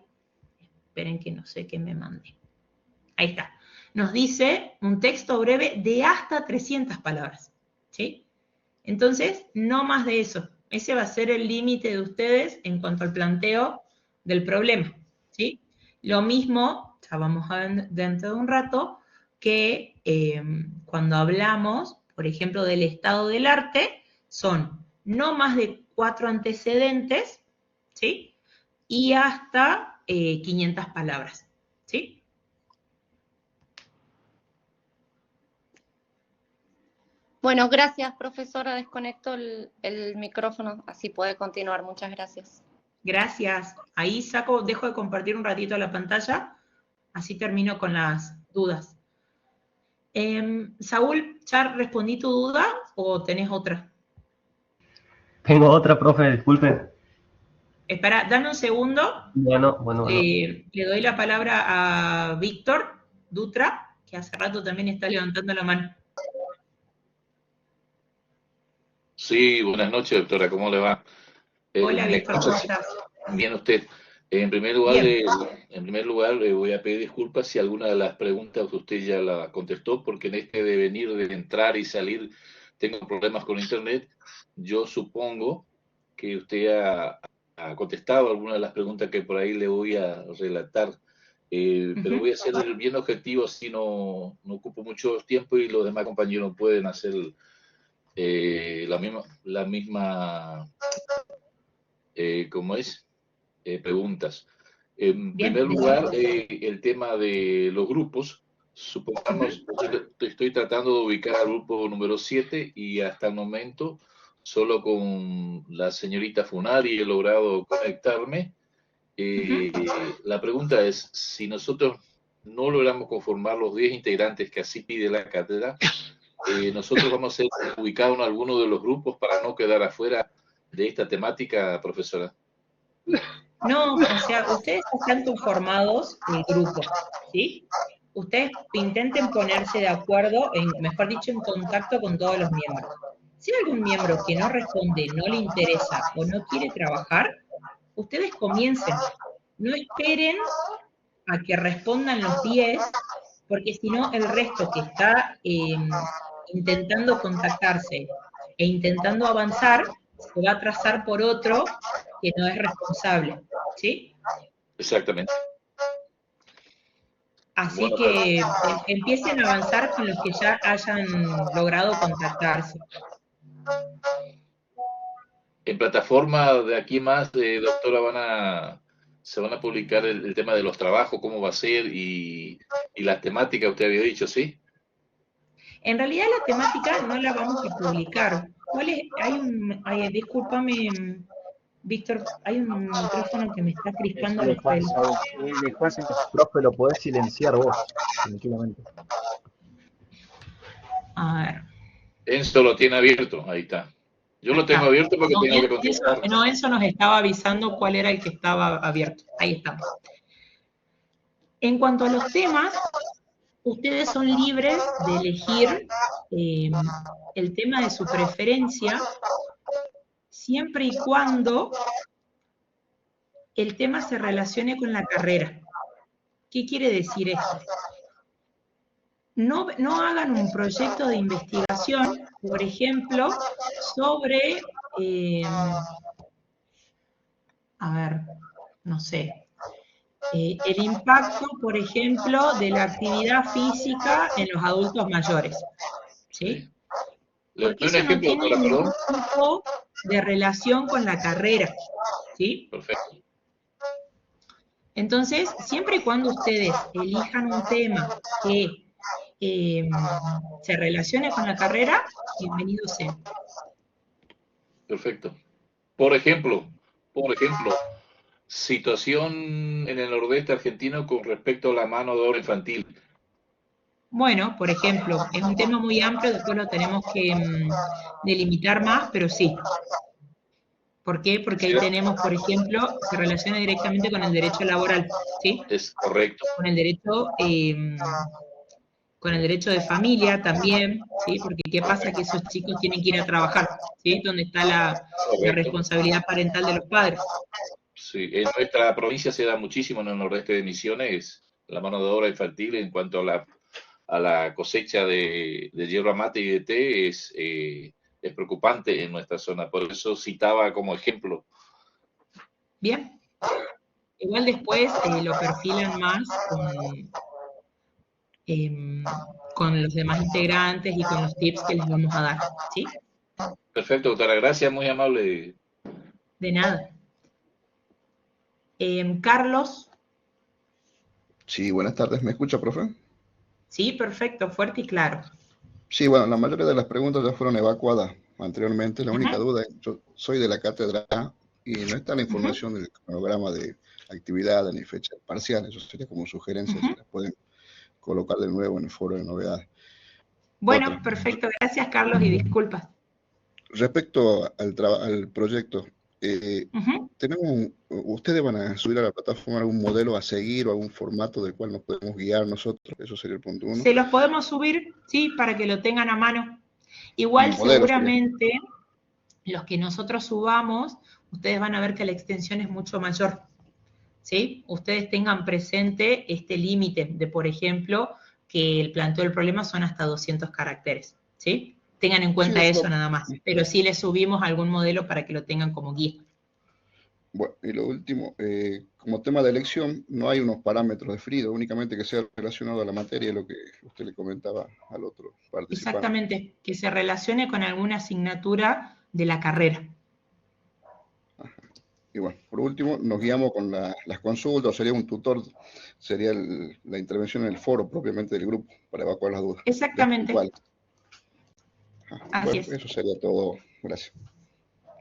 esperen que no sé qué me mandé, ahí está, nos dice un texto breve de hasta 300 palabras, ¿sí? Entonces, no más de eso. Ese va a ser el límite de ustedes en cuanto al planteo del problema, ¿sí? Lo mismo, ya vamos a ver dentro de un rato, que cuando hablamos, por ejemplo, del estado del arte, son no más de 4 antecedentes, ¿sí? Y hasta 500 palabras, ¿sí? Bueno, gracias, profesora. Desconecto el micrófono, así puede continuar. Muchas gracias. Gracias. Ahí dejo de compartir un ratito la pantalla, así termino con las dudas. Saúl, ¿ya respondí tu duda o tenés otra? Tengo otra, profe, disculpe. Espera, dame un segundo. Bueno. Le doy la palabra a Víctor Dutra, que hace rato también está levantando la mano. Sí, buenas noches, doctora, ¿cómo le va? Hola, Víctor, ¿cómo estás? Bien, usted. En primer lugar, le voy a pedir disculpas si alguna de las preguntas usted ya la contestó, porque en este devenir de entrar y salir tengo problemas con internet. Yo supongo que usted ha contestado alguna de las preguntas que por ahí le voy a relatar, pero voy a ser bien objetivo, así no ocupo mucho tiempo y los demás compañeros pueden hacer la misma ¿cómo es? Preguntas. En primer lugar, el tema de los grupos. Supongamos, estoy tratando de ubicar al grupo número 7 y hasta el momento solo con la señorita Funari he logrado conectarme. La pregunta es, si nosotros no logramos conformar los 10 integrantes que así pide la cátedra, nosotros vamos a ser ubicados en alguno de los grupos para no quedar afuera de esta temática, profesora. No, o sea, ustedes están conformados en grupos, ¿sí? Ustedes intenten ponerse de acuerdo, mejor dicho, en contacto con todos los miembros. Si hay algún miembro que no responde, no le interesa o no quiere trabajar, ustedes comiencen. No esperen a que respondan los 10, porque si no, el resto que está intentando contactarse e intentando avanzar, se va a trazar por otro que no es responsable, ¿sí? Exactamente. Así que empiecen a avanzar con los que ya hayan logrado contactarse. En plataforma de aquí más, doctora, se van a publicar el tema de los trabajos, cómo va a ser y las temáticas, usted había dicho, ¿sí? En realidad la temática no la vamos a publicar. ¿Cuál es? Discúlpame, Víctor, hay un micrófono que me está crispando los pelos. Profe, lo podés silenciar vos, tranquilamente. A ver. Enzo lo tiene abierto, ahí está. Yo lo tengo abierto porque tengo que contestar. Enzo nos estaba avisando cuál era el que estaba abierto. Ahí estamos. En cuanto a los temas, ustedes son libres de elegir el tema de su preferencia, siempre y cuando el tema se relacione con la carrera. ¿Qué quiere decir esto? No hagan un proyecto de investigación, por ejemplo, sobre, el impacto, por ejemplo, de la actividad física en los adultos mayores, ¿sí? Porque un eso no ejemplo, tiene doctora, ningún perdón. tipo de relación con la carrera, ¿sí? Perfecto. Entonces, siempre y cuando ustedes elijan un tema que se relacione con la carrera, bienvenido sea. Perfecto. Por ejemplo, situación en el nordeste argentino con respecto a la mano de obra infantil. Bueno, por ejemplo, es un tema muy amplio, después lo tenemos que delimitar más, pero sí. ¿Por qué? Porque ahí tenemos, por ejemplo, se relaciona directamente con el derecho laboral, ¿sí? Es correcto. Con el derecho de familia también, ¿sí? Porque ¿qué pasa? Que esos chicos tienen que ir a trabajar, ¿sí? Donde está la responsabilidad parental de los padres. Sí, en nuestra provincia se da muchísimo en el nordeste de Misiones la mano de obra infantil en cuanto a la cosecha de yerba mate y de té es preocupante en nuestra zona. Por eso citaba como ejemplo. Bien. Igual después lo perfilan más con los demás integrantes y con los tips que les vamos a dar, ¿sí? Perfecto, doctora. Gracias, muy amable. De nada. Carlos. Sí, buenas tardes. ¿Me escucha, profe? Sí, perfecto, fuerte y claro. Sí, bueno, la mayoría de las preguntas ya fueron evacuadas anteriormente. La única duda es, yo soy de la cátedra A y no está la información del cronograma de actividades ni fecha parcial. Eso sería como sugerencia, si las pueden colocar de nuevo en el foro de novedades. Bueno, perfecto. Gracias, Carlos, y disculpas. Respecto al proyecto, ¿ustedes van a subir a la plataforma algún modelo a seguir o algún formato del cual nos podemos guiar nosotros? Eso sería el punto 1. Se los podemos subir, sí, para que lo tengan a mano. Igual seguramente los que nosotros subamos, ustedes van a ver que la extensión es mucho mayor, ¿sí? Ustedes tengan presente este límite de, por ejemplo, que el planteo del problema son hasta 200 caracteres, ¿sí? Tengan en cuenta eso nada más, pero sí les subimos algún modelo para que lo tengan como guía. Bueno, y lo último, como tema de elección, no hay unos parámetros definidos, únicamente que sea relacionado a la materia, lo que usted le comentaba al otro participante. Exactamente, que se relacione con alguna asignatura de la carrera. Ajá. Y bueno, por último, nos guiamos con las consultas, sería un tutor, sería la intervención en el foro propiamente del grupo, para evacuar las dudas. Exactamente. Así Bueno, es. eso sería todo. Gracias.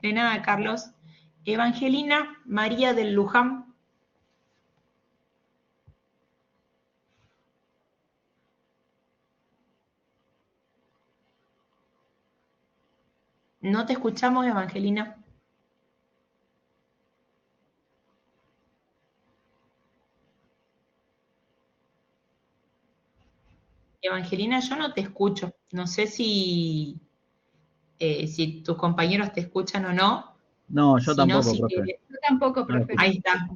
De nada, Carlos. Evangelina María del Luján. No te escuchamos, Evangelina. Evangelina, yo no te escucho. No sé si tus compañeros te escuchan o no. No, yo tampoco, profe. Yo tampoco, profe. Ahí está.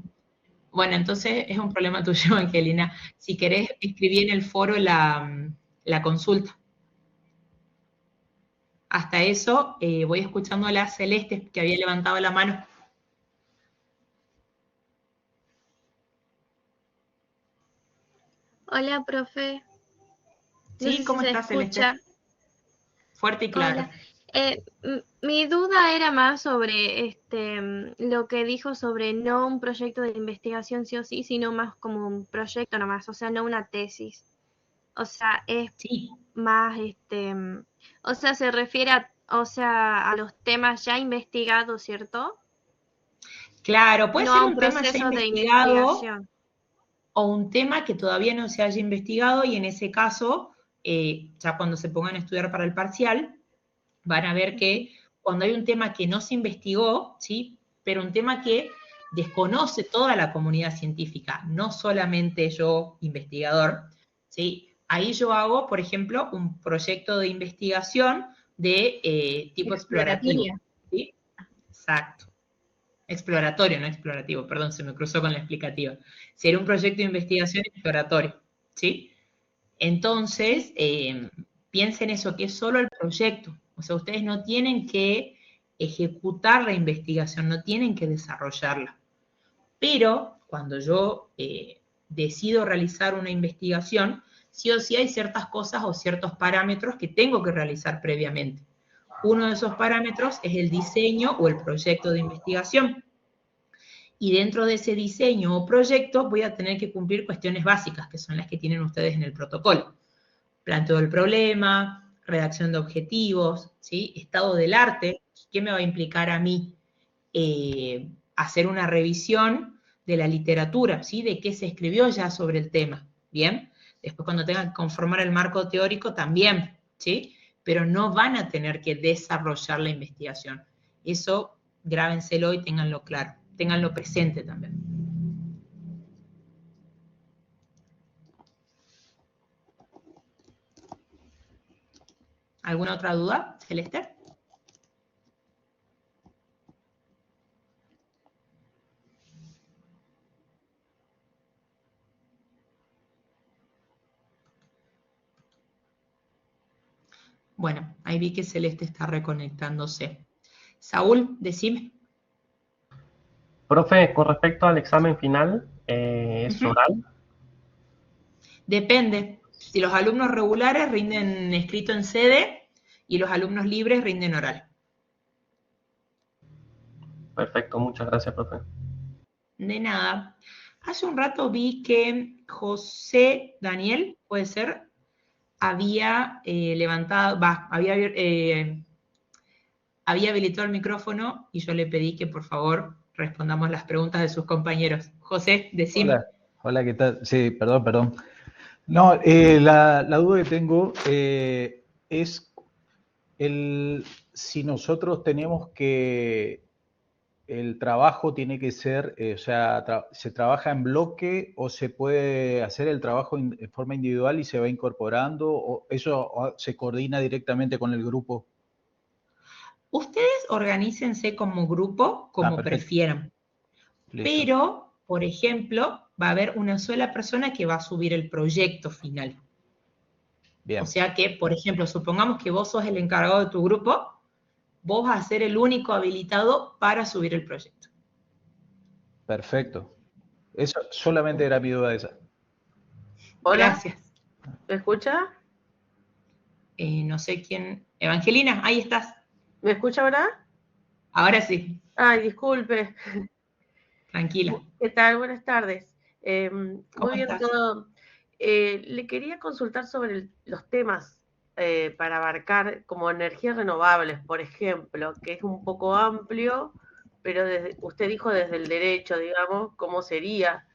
Bueno, entonces es un problema tuyo, Evangelina. Si querés, escribí en el foro la consulta. Hasta eso, voy escuchando a la Celeste, que había levantado la mano. Hola, profe. Sí, ¿cómo estás, Celeste? Fuerte y claro. Hola. Mi duda era más sobre lo que dijo sobre no un proyecto de investigación sí o sí, sino más como un proyecto nomás, o sea, no una tesis. O sea, es más, o sea, se refiere a los temas ya investigados, ¿cierto? Claro, puede ser un tema ya proceso de investigado investigación. o un tema que todavía no se haya investigado y en ese caso, ya cuando se pongan a estudiar para el parcial, van a ver que cuando hay un tema que no se investigó, ¿sí? Pero un tema que desconoce toda la comunidad científica, no solamente yo, investigador, ¿sí? Ahí yo hago, por ejemplo, un proyecto de investigación de tipo explorativo. ¿Sí? Exacto. Exploratorio, no explorativo, perdón, se me cruzó con la explicativa. Sería un proyecto de investigación exploratorio, ¿sí? Entonces, piensen eso, que es solo el proyecto. O sea, ustedes no tienen que ejecutar la investigación, no tienen que desarrollarla. Pero cuando yo decido realizar una investigación, sí o sí hay ciertas cosas o ciertos parámetros que tengo que realizar previamente. Uno de esos parámetros es el diseño o el proyecto de investigación. Y dentro de ese diseño o proyecto voy a tener que cumplir cuestiones básicas, que son las que tienen ustedes en el protocolo. Planteo del problema, redacción de objetivos, ¿sí? Estado del arte, ¿qué me va a implicar a mí? Hacer una revisión de la literatura, ¿sí? De qué se escribió ya sobre el tema, ¿bien? Después cuando tengan que conformar el marco teórico también, ¿sí? Pero no van a tener que desarrollar la investigación. Eso grábenselo y ténganlo claro, ténganlo presente también. ¿Alguna otra duda, Celeste? Bueno, ahí vi que Celeste está reconectándose. Saúl, decime. Profe, con respecto al examen final, ¿es oral? Depende. Si los alumnos regulares rinden escrito en sede y los alumnos libres rinden oral. Perfecto, muchas gracias, profe. De nada. Hace un rato vi que José Daniel, puede ser, había levantado, había habilitado el micrófono y yo le pedí que por favor respondamos las preguntas de sus compañeros. José, decime. Hola, ¿qué tal? Sí, perdón. No, la duda que tengo es si nosotros tenemos que, el trabajo tiene que ser, o sea, ¿se trabaja en bloque o se puede hacer el trabajo en forma individual y se va incorporando? ¿O eso se coordina directamente con el grupo? Ustedes organícense como grupo, como prefieran. Listo. Pero, por ejemplo, va a haber una sola persona que va a subir el proyecto final. Bien. O sea que, por ejemplo, supongamos que vos sos el encargado de tu grupo, vos vas a ser el único habilitado para subir el proyecto. Perfecto. Eso solamente era mi duda esa. Hola. Gracias. ¿Me escucha? No sé quién. Evangelina, ahí estás. ¿Me escucha ahora? Ahora sí. Ay, disculpe. Tranquila. ¿Qué tal? Buenas tardes. ¿Cómo Muy bien estás? todo. Le quería consultar sobre los temas para abarcar como energías renovables, por ejemplo, que es un poco amplio, pero usted dijo desde el derecho, digamos, ¿cómo sería?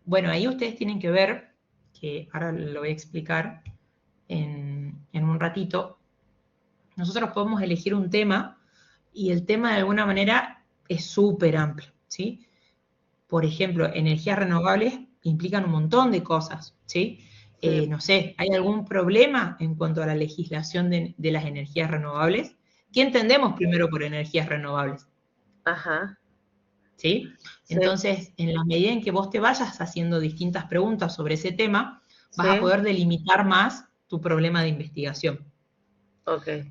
Bueno, ahí ustedes tienen que ver, que ahora lo voy a explicar en un ratito. Nosotros podemos elegir un tema y el tema de alguna manera es súper amplio, ¿sí? Por ejemplo, energías renovables implican un montón de cosas, ¿sí? No sé, ¿hay algún problema en cuanto a la legislación de las energías renovables? ¿Qué entendemos primero por energías renovables? Ajá. ¿Sí? Entonces, en la medida en que vos te vayas haciendo distintas preguntas sobre ese tema, vas a poder delimitar más tu problema de investigación.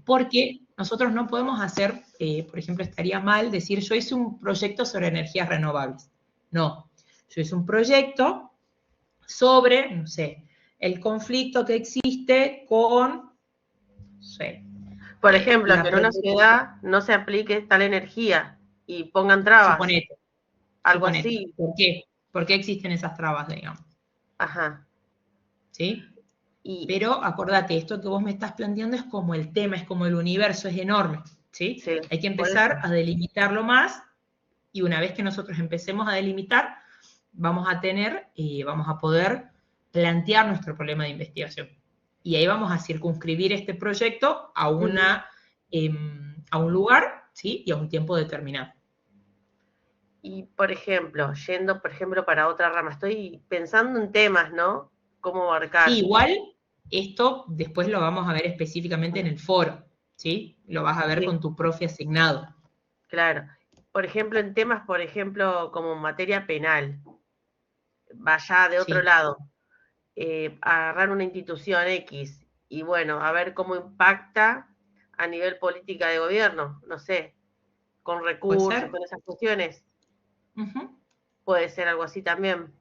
Porque nosotros no podemos hacer, por ejemplo, estaría mal decir yo hice un proyecto sobre energías renovables. No, yo hice un proyecto sobre, no sé, el conflicto que existe con, no sé. Por ejemplo, que en una ciudad no se aplique tal energía y pongan trabas. Suponete. Algo así. ¿Por qué? ¿Por qué existen esas trabas, digamos? Ajá. ¿Sí? Pero acordate, esto que vos me estás planteando es como el tema, es como el universo, es enorme, ¿sí? Hay que empezar a delimitarlo más y una vez que nosotros empecemos a delimitar, vamos a poder plantear nuestro problema de investigación. Y ahí vamos a circunscribir este proyecto a un lugar, ¿sí? Y a un tiempo determinado. Y, por ejemplo, yendo, para otra rama, estoy pensando en temas, ¿no? ¿Cómo abarcar? Sí, igual esto después lo vamos a ver específicamente en el foro, ¿sí? Lo vas a ver con tu profe asignado. Claro. Por ejemplo, en temas, como materia penal, vaya de otro lado, agarrar una institución X y, bueno, a ver cómo impacta a nivel política de gobierno, no sé, con recursos, con esas cuestiones. Puede ser algo así también.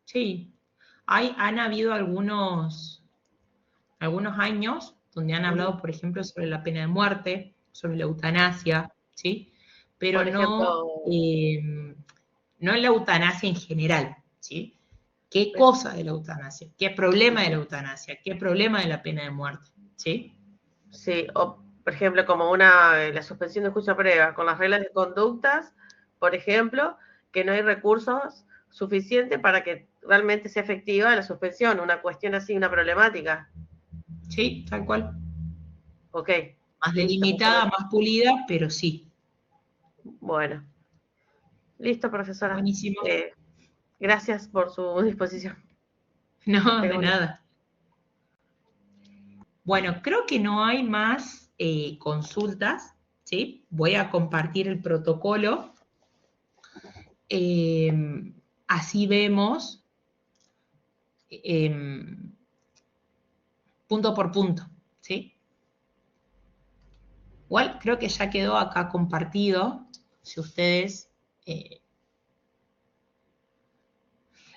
Sí, han habido algunos algunos años donde han hablado, por ejemplo, sobre la pena de muerte, sobre la eutanasia, ¿sí? Pero Por ejemplo, no la eutanasia en general, ¿sí? ¿Qué cosa de la eutanasia? ¿Qué problema de la eutanasia? ¿Qué problema de la pena de muerte? ¿Sí? Sí, o por ejemplo, como la suspensión de juicio a prueba, con las reglas de conductas, por ejemplo, que no hay recursos suficientes para que realmente sea efectiva la suspensión, una cuestión así, una problemática. Sí, tal cual. Ok. Más delimitada, más pulida, pero sí. Bueno. Listo, profesora. Buenísimo. Gracias por su disposición. No, de nada. Bueno, creo que no hay más consultas, ¿sí? Voy a compartir el protocolo. Así vemos punto por punto, ¿sí? Igual creo que ya quedó acá compartido, si ustedes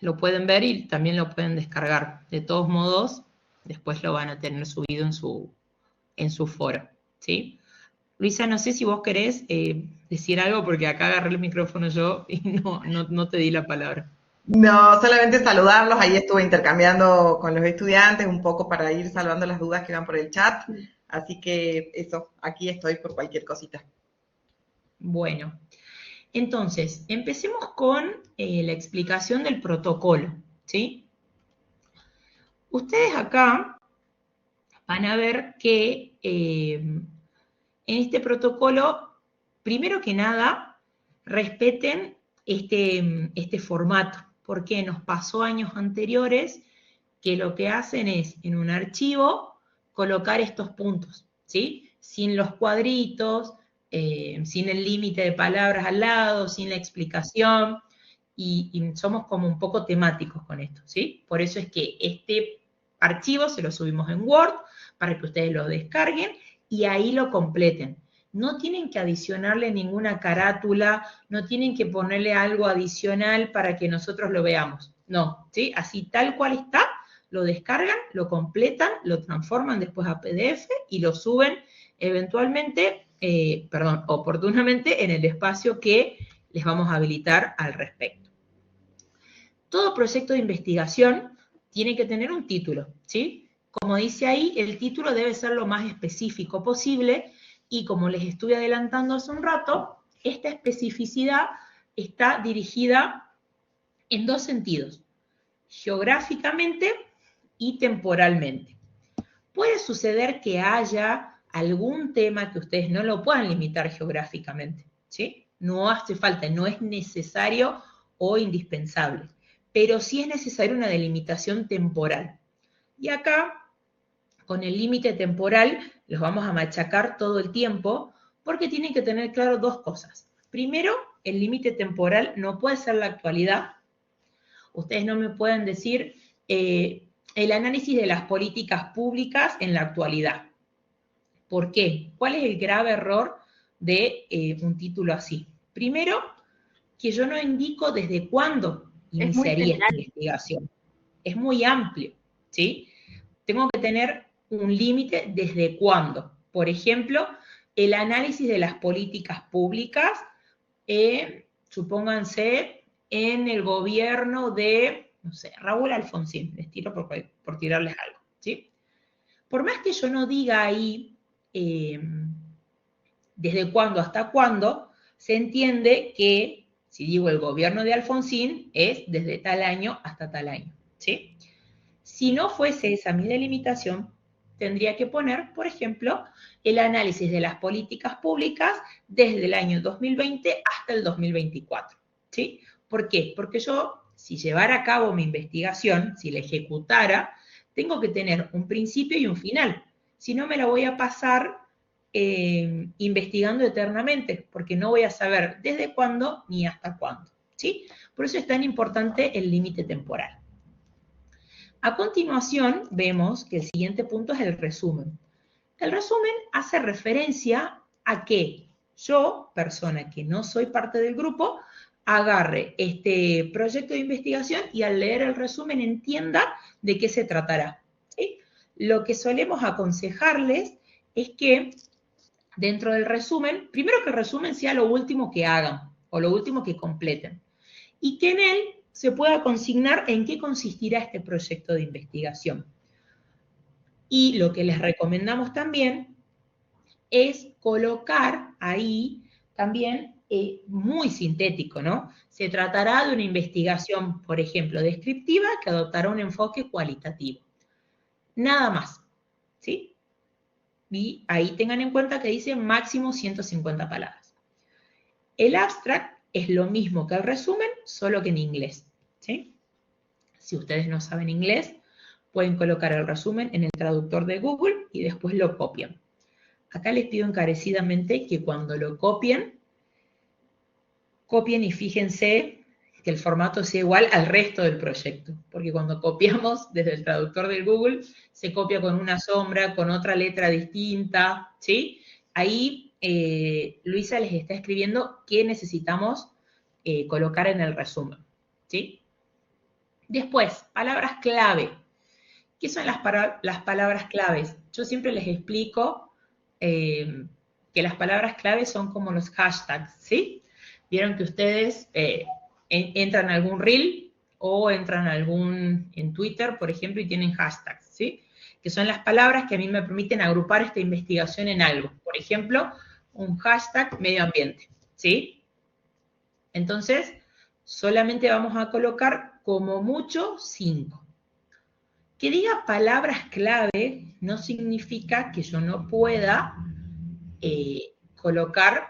lo pueden ver y también lo pueden descargar. De todos modos, después lo van a tener subido en su foro, ¿sí? Luisa, no sé si vos querés decir algo, porque acá agarré el micrófono yo y no te di la palabra. No, solamente saludarlos. Ahí estuve intercambiando con los estudiantes un poco para ir salvando las dudas que van por el chat. Así que eso, aquí estoy por cualquier cosita. Bueno, entonces, empecemos con la explicación del protocolo, ¿sí? Ustedes acá van a ver que en este protocolo, primero que nada, respeten este formato, porque nos pasó años anteriores que lo que hacen es, en un archivo, colocar estos puntos, ¿sí? Sin los cuadritos, sin el límite de palabras al lado, sin la explicación, y somos como un poco temáticos con esto, ¿sí? Por eso es que este archivo se lo subimos en Word, para que ustedes lo descarguen, y ahí lo completen. No tienen que adicionarle ninguna carátula, no tienen que ponerle algo adicional para que nosotros lo veamos. No, ¿sí? Así tal cual está, lo descargan, lo completan, lo transforman después a PDF y lo suben eventualmente, oportunamente en el espacio que les vamos a habilitar al respecto. Todo proyecto de investigación tiene que tener un título, ¿sí? Como dice ahí, el título debe ser lo más específico posible y como les estuve adelantando hace un rato, esta especificidad está dirigida en dos sentidos, geográficamente y temporalmente. Puede suceder que haya algún tema que ustedes no lo puedan limitar geográficamente, ¿sí? No hace falta, no es necesario o indispensable, pero sí es necesaria una delimitación temporal. Y acá, con el límite temporal, los vamos a machacar todo el tiempo, porque tienen que tener claro dos cosas. Primero, el límite temporal no puede ser la actualidad. Ustedes no me pueden decir el análisis de las políticas públicas en la actualidad. ¿Por qué? ¿Cuál es el grave error de un título así? Primero, que yo no indico desde cuándo iniciaría esta investigación. Es muy amplio, ¿sí? Tengo que tener un límite desde cuándo. Por ejemplo, el análisis de las políticas públicas, supónganse, en el gobierno de, no sé, Raúl Alfonsín, les tiro por tirarles algo, ¿sí? Por más que yo no diga ahí desde cuándo hasta cuándo, se entiende que, si digo el gobierno de Alfonsín, es desde tal año hasta tal año, ¿sí? Si no fuese esa mi delimitación, tendría que poner, por ejemplo, el análisis de las políticas públicas desde el año 2020 hasta el 2024, ¿sí? ¿Por qué? Porque yo, si llevara a cabo mi investigación, si la ejecutara, tengo que tener un principio y un final. Si no, me la voy a pasar investigando eternamente, porque no voy a saber desde cuándo ni hasta cuándo, ¿sí? Por eso es tan importante el límite temporal. A continuación, vemos que el siguiente punto es el resumen. El resumen hace referencia a que yo, persona que no soy parte del grupo, agarre este proyecto de investigación y al leer el resumen entienda de qué se tratará, ¿sí? lo que solemos aconsejarles es que dentro del resumen, primero que el resumen sea lo último que hagan o lo último que completen, y que en él se pueda consignar en qué consistirá este proyecto de investigación. Y lo que les recomendamos también es colocar ahí también, muy sintético, ¿no? Se tratará de una investigación, por ejemplo, descriptiva que adoptará un enfoque cualitativo. Nada más, ¿sí? Y ahí tengan en cuenta que dice máximo 150 palabras. El abstract es lo mismo que el resumen, solo que en inglés, ¿sí? Si ustedes no saben inglés, pueden colocar el resumen en el traductor de Google y después lo copian. Acá les pido encarecidamente que cuando lo copien y fíjense que el formato sea igual al resto del proyecto, porque cuando copiamos desde el traductor del Google, se copia con una sombra, con otra letra distinta, ¿sí? Ahí Luisa les está escribiendo qué necesitamos colocar en el resumen, ¿sí? Después, palabras clave. ¿Qué son las palabras claves? Yo siempre les explico que las palabras clave son como los hashtags, ¿sí? Vieron que ustedes entran a algún reel o entran a en Twitter, por ejemplo, y tienen hashtags, ¿sí? Que son las palabras que a mí me permiten agrupar esta investigación en algo. Por ejemplo, un hashtag medio ambiente, ¿sí? Entonces, solamente vamos a colocar como mucho 5. Que diga palabras clave no significa que yo no pueda colocar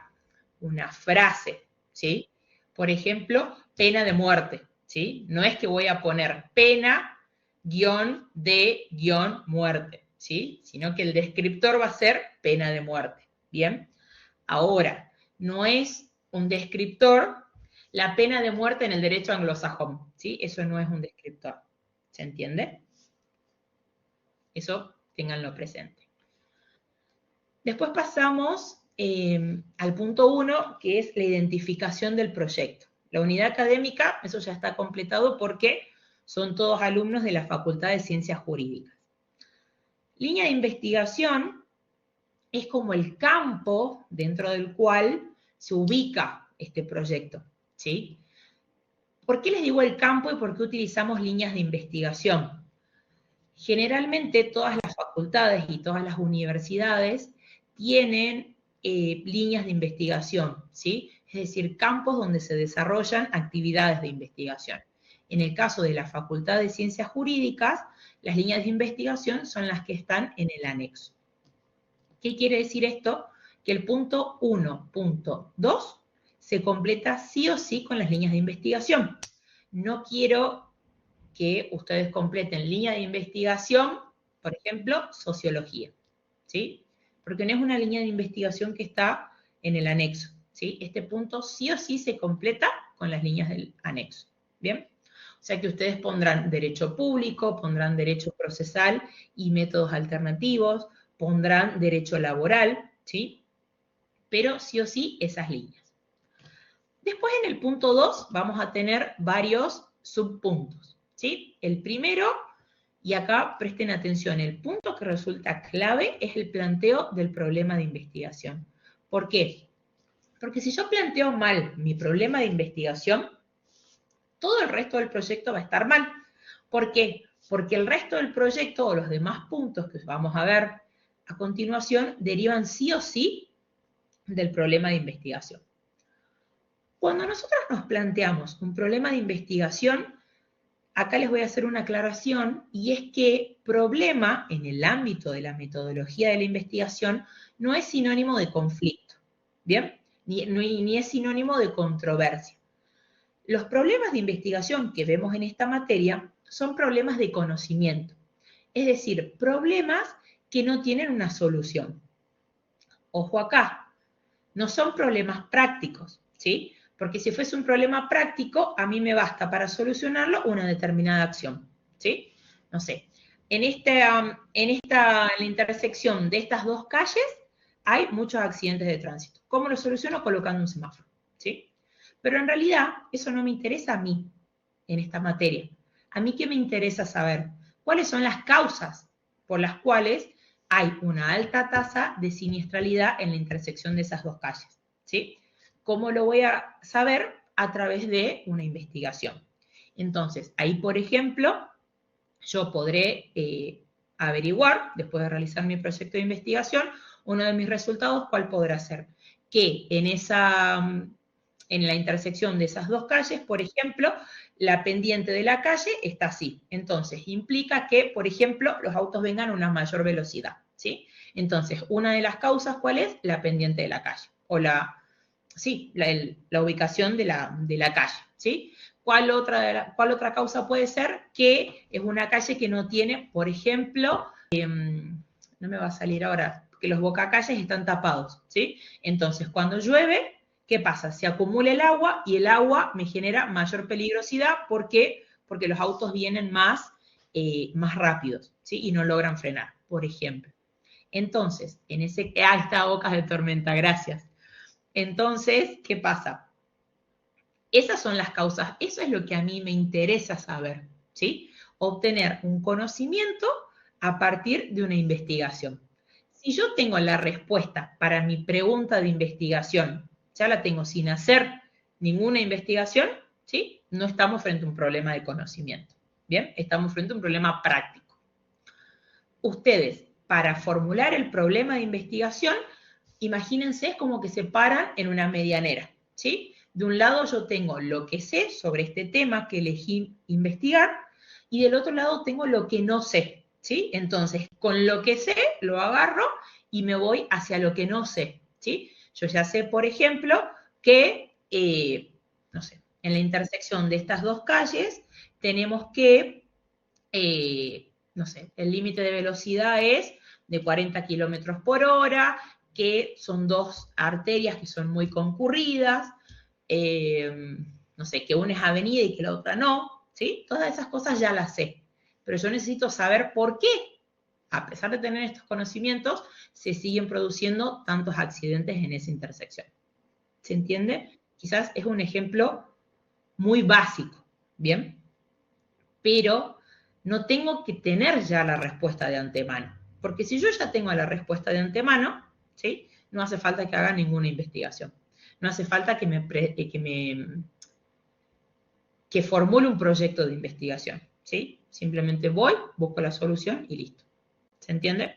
una frase, ¿sí? Por ejemplo, pena de muerte, ¿sí? No es que voy a poner pena, guión de, guión, muerte, ¿sí? Sino que el descriptor va a ser pena de muerte, ¿bien? Ahora, no es un descriptor la pena de muerte en el derecho anglosajón, ¿sí? Eso no es un descriptor, ¿se entiende? Eso ténganlo presente. Después pasamos al punto 1, que es la identificación del proyecto. La unidad académica, eso ya está completado porque son todos alumnos de la Facultad de Ciencias Jurídicas. Línea de investigación es como el campo dentro del cual se ubica este proyecto, ¿sí? ¿Por qué les digo el campo y por qué utilizamos líneas de investigación? Generalmente todas las facultades y todas las universidades tienen líneas de investigación, ¿sí? Es decir, campos donde se desarrollan actividades de investigación. En el caso de la Facultad de Ciencias Jurídicas, las líneas de investigación son las que están en el anexo. ¿Qué quiere decir esto? Que el punto 1.2 se completa sí o sí con las líneas de investigación. No quiero que ustedes completen línea de investigación, por ejemplo, sociología, ¿sí? Porque no es una línea de investigación que está en el anexo, ¿sí? Este punto sí o sí se completa con las líneas del anexo, ¿bien? O sea que ustedes pondrán derecho público, pondrán derecho procesal y métodos alternativos, pondrán derecho laboral, ¿sí? Pero sí o sí esas líneas. Después en el punto 2 vamos a tener varios subpuntos, ¿sí? El primero, y acá presten atención, el punto que resulta clave es el planteo del problema de investigación. ¿Por qué? Porque si yo planteo mal mi problema de investigación, todo el resto del proyecto va a estar mal. ¿Por qué? Porque el resto del proyecto o los demás puntos que vamos a ver a continuación derivan sí o sí del problema de investigación. Cuando nosotros nos planteamos un problema de investigación, acá les voy a hacer una aclaración, y es que problema en el ámbito de la metodología de la investigación no es sinónimo de conflicto, ¿bien? Ni es sinónimo de controversia. Los problemas de investigación que vemos en esta materia son problemas de conocimiento, es decir, problemas que no tienen una solución. Ojo acá, no son problemas prácticos, ¿sí? Porque si fuese un problema práctico, a mí me basta para solucionarlo una determinada acción, ¿sí? No sé, en la intersección de estas dos calles hay muchos accidentes de tránsito. ¿Cómo lo soluciono? Colocando un semáforo, ¿sí? Pero en realidad eso no me interesa a mí en esta materia. ¿A mí qué me interesa saber? ¿Cuáles son las causas por las cuales hay una alta tasa de siniestralidad en la intersección de esas dos calles, ¿sí? ¿Cómo lo voy a saber? A través de una investigación. Entonces, ahí, por ejemplo, yo podré averiguar, después de realizar mi proyecto de investigación, uno de mis resultados, ¿cuál podrá ser? Que en la intersección de esas dos calles, por ejemplo, la pendiente de la calle está así. Entonces, implica que, por ejemplo, los autos vengan a una mayor velocidad, ¿sí? Entonces, una de las causas, ¿cuál es? La pendiente de la calle, o la ubicación de la calle, ¿sí? ¿Cuál otra causa puede ser? Que es una calle que no tiene, por ejemplo, no me va a salir ahora, que los bocacalles están tapados, ¿sí? Entonces, cuando llueve, ¿qué pasa? Se acumula el agua y el agua me genera mayor peligrosidad. ¿Por qué? Porque los autos vienen más rápidos, ¿sí? Y no logran frenar, por ejemplo. Entonces, ahí está Bocas de Tormenta, gracias. Entonces, ¿qué pasa? Esas son las causas, eso es lo que a mí me interesa saber, ¿sí? Obtener un conocimiento a partir de una investigación. Si yo tengo la respuesta para mi pregunta de investigación, ya la tengo sin hacer ninguna investigación, ¿sí? No estamos frente a un problema de conocimiento, ¿bien? Estamos frente a un problema práctico. Ustedes, para formular el problema de investigación, imagínense, es como que se paran en una medianera, ¿sí? De un lado yo tengo lo que sé sobre este tema que elegí investigar, y del otro lado tengo lo que no sé, ¿sí? Entonces, con lo que sé, lo agarro y me voy hacia lo que no sé, ¿sí? Yo ya sé, por ejemplo, que, no sé, en la intersección de estas dos calles tenemos que, no sé, el límite de velocidad es de 40 kilómetros por hora, que son dos arterias que son muy concurridas, no sé, que una es avenida y que la otra no, ¿sí? Todas esas cosas ya las sé, pero yo necesito saber por qué, a pesar de tener estos conocimientos, se siguen produciendo tantos accidentes en esa intersección. ¿Se entiende? Quizás es un ejemplo muy básico, ¿bien? Pero no tengo que tener ya la respuesta de antemano, porque si yo ya tengo la respuesta de antemano, ¿sí? No hace falta que haga ninguna investigación. No hace falta que formule un proyecto de investigación, ¿sí? Simplemente voy, busco la solución y listo. ¿Se entiende?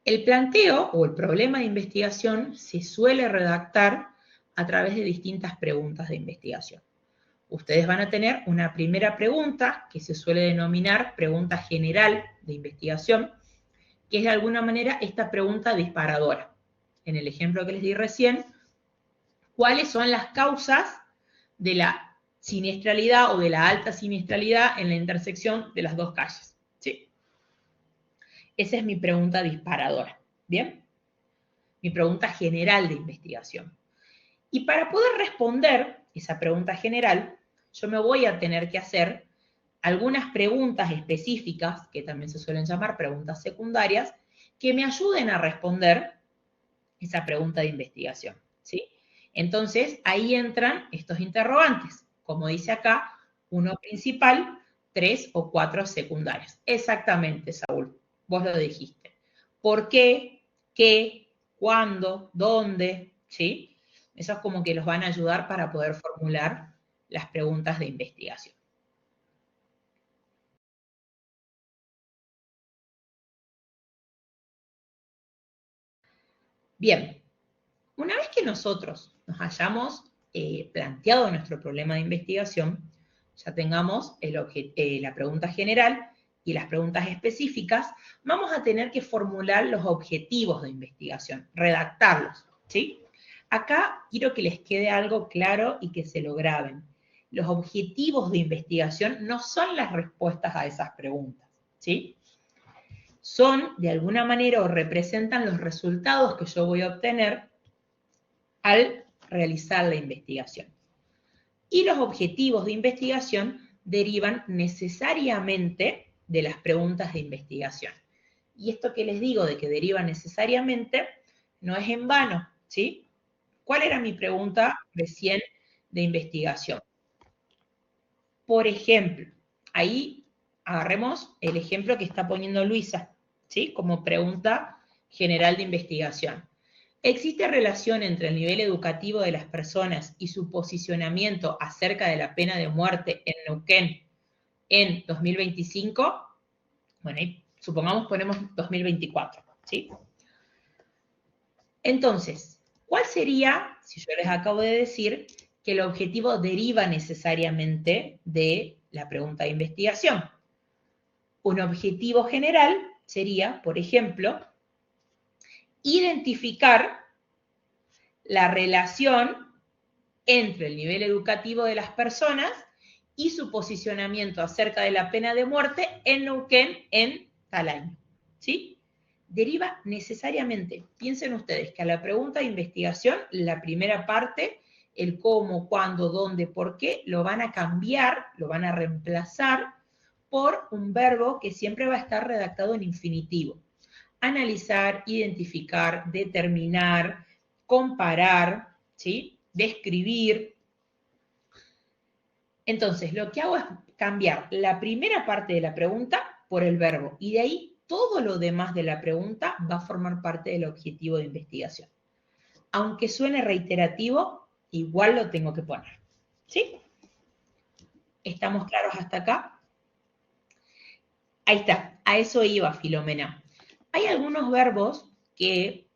El planteo o el problema de investigación se suele redactar a través de distintas preguntas de investigación. Ustedes van a tener una primera pregunta que se suele denominar pregunta general de investigación, que es de alguna manera esta pregunta disparadora. En el ejemplo que les di recién, ¿cuáles son las causas de la siniestralidad o de la alta siniestralidad en la intersección de las dos calles? ¿Sí? Esa es mi pregunta disparadora, ¿bien? Mi pregunta general de investigación. Y para poder responder esa pregunta general, yo me voy a tener que hacer algunas preguntas específicas, que también se suelen llamar preguntas secundarias, que me ayuden a responder esa pregunta de investigación, ¿sí? Entonces, ahí entran estos interrogantes. Como dice acá, uno principal, 3 o 4 secundarias. Exactamente, Saúl, vos lo dijiste. ¿Por qué? ¿Qué? ¿Cuándo? ¿Dónde? ¿Sí? Esos como que los van a ayudar para poder formular las preguntas de investigación. Bien, una vez que nosotros nos hayamos planteado nuestro problema de investigación, ya tengamos la pregunta general y las preguntas específicas, vamos a tener que formular los objetivos de investigación, redactarlos, ¿sí? Acá quiero que les quede algo claro y que se lo graben. Los objetivos de investigación no son las respuestas a esas preguntas, ¿sí? Son, de alguna manera, o representan los resultados que yo voy a obtener al realizar la investigación. Y los objetivos de investigación derivan necesariamente de las preguntas de investigación. Y esto que les digo de que deriva necesariamente no es en vano, ¿sí? ¿Cuál era mi pregunta recién de investigación? Por ejemplo, ahí agarremos el ejemplo que está poniendo Luisa, ¿sí? Como pregunta general de investigación. ¿Existe relación entre el nivel educativo de las personas y su posicionamiento acerca de la pena de muerte en Neuquén en 2025? Bueno, y supongamos ponemos 2024, ¿sí? Entonces, ¿cuál sería, si yo les acabo de decir, que el objetivo deriva necesariamente de la pregunta de investigación? Un objetivo general sería, por ejemplo, identificar la relación entre el nivel educativo de las personas y su posicionamiento acerca de la pena de muerte en Neuquén en tal año, ¿sí? Deriva necesariamente, piensen ustedes que a la pregunta de investigación, la primera parte, el cómo, cuándo, dónde, por qué, lo van a cambiar, lo van a reemplazar por un verbo que siempre va a estar redactado en infinitivo. Analizar, identificar, determinar, comparar, ¿sí? Describir. Entonces, lo que hago es cambiar la primera parte de la pregunta por el verbo, y de ahí todo lo demás de la pregunta va a formar parte del objetivo de investigación. Aunque suene reiterativo, igual lo tengo que poner, ¿sí? ¿Estamos claros hasta acá? Ahí está, a eso iba Filomena. Hay algunos verbos que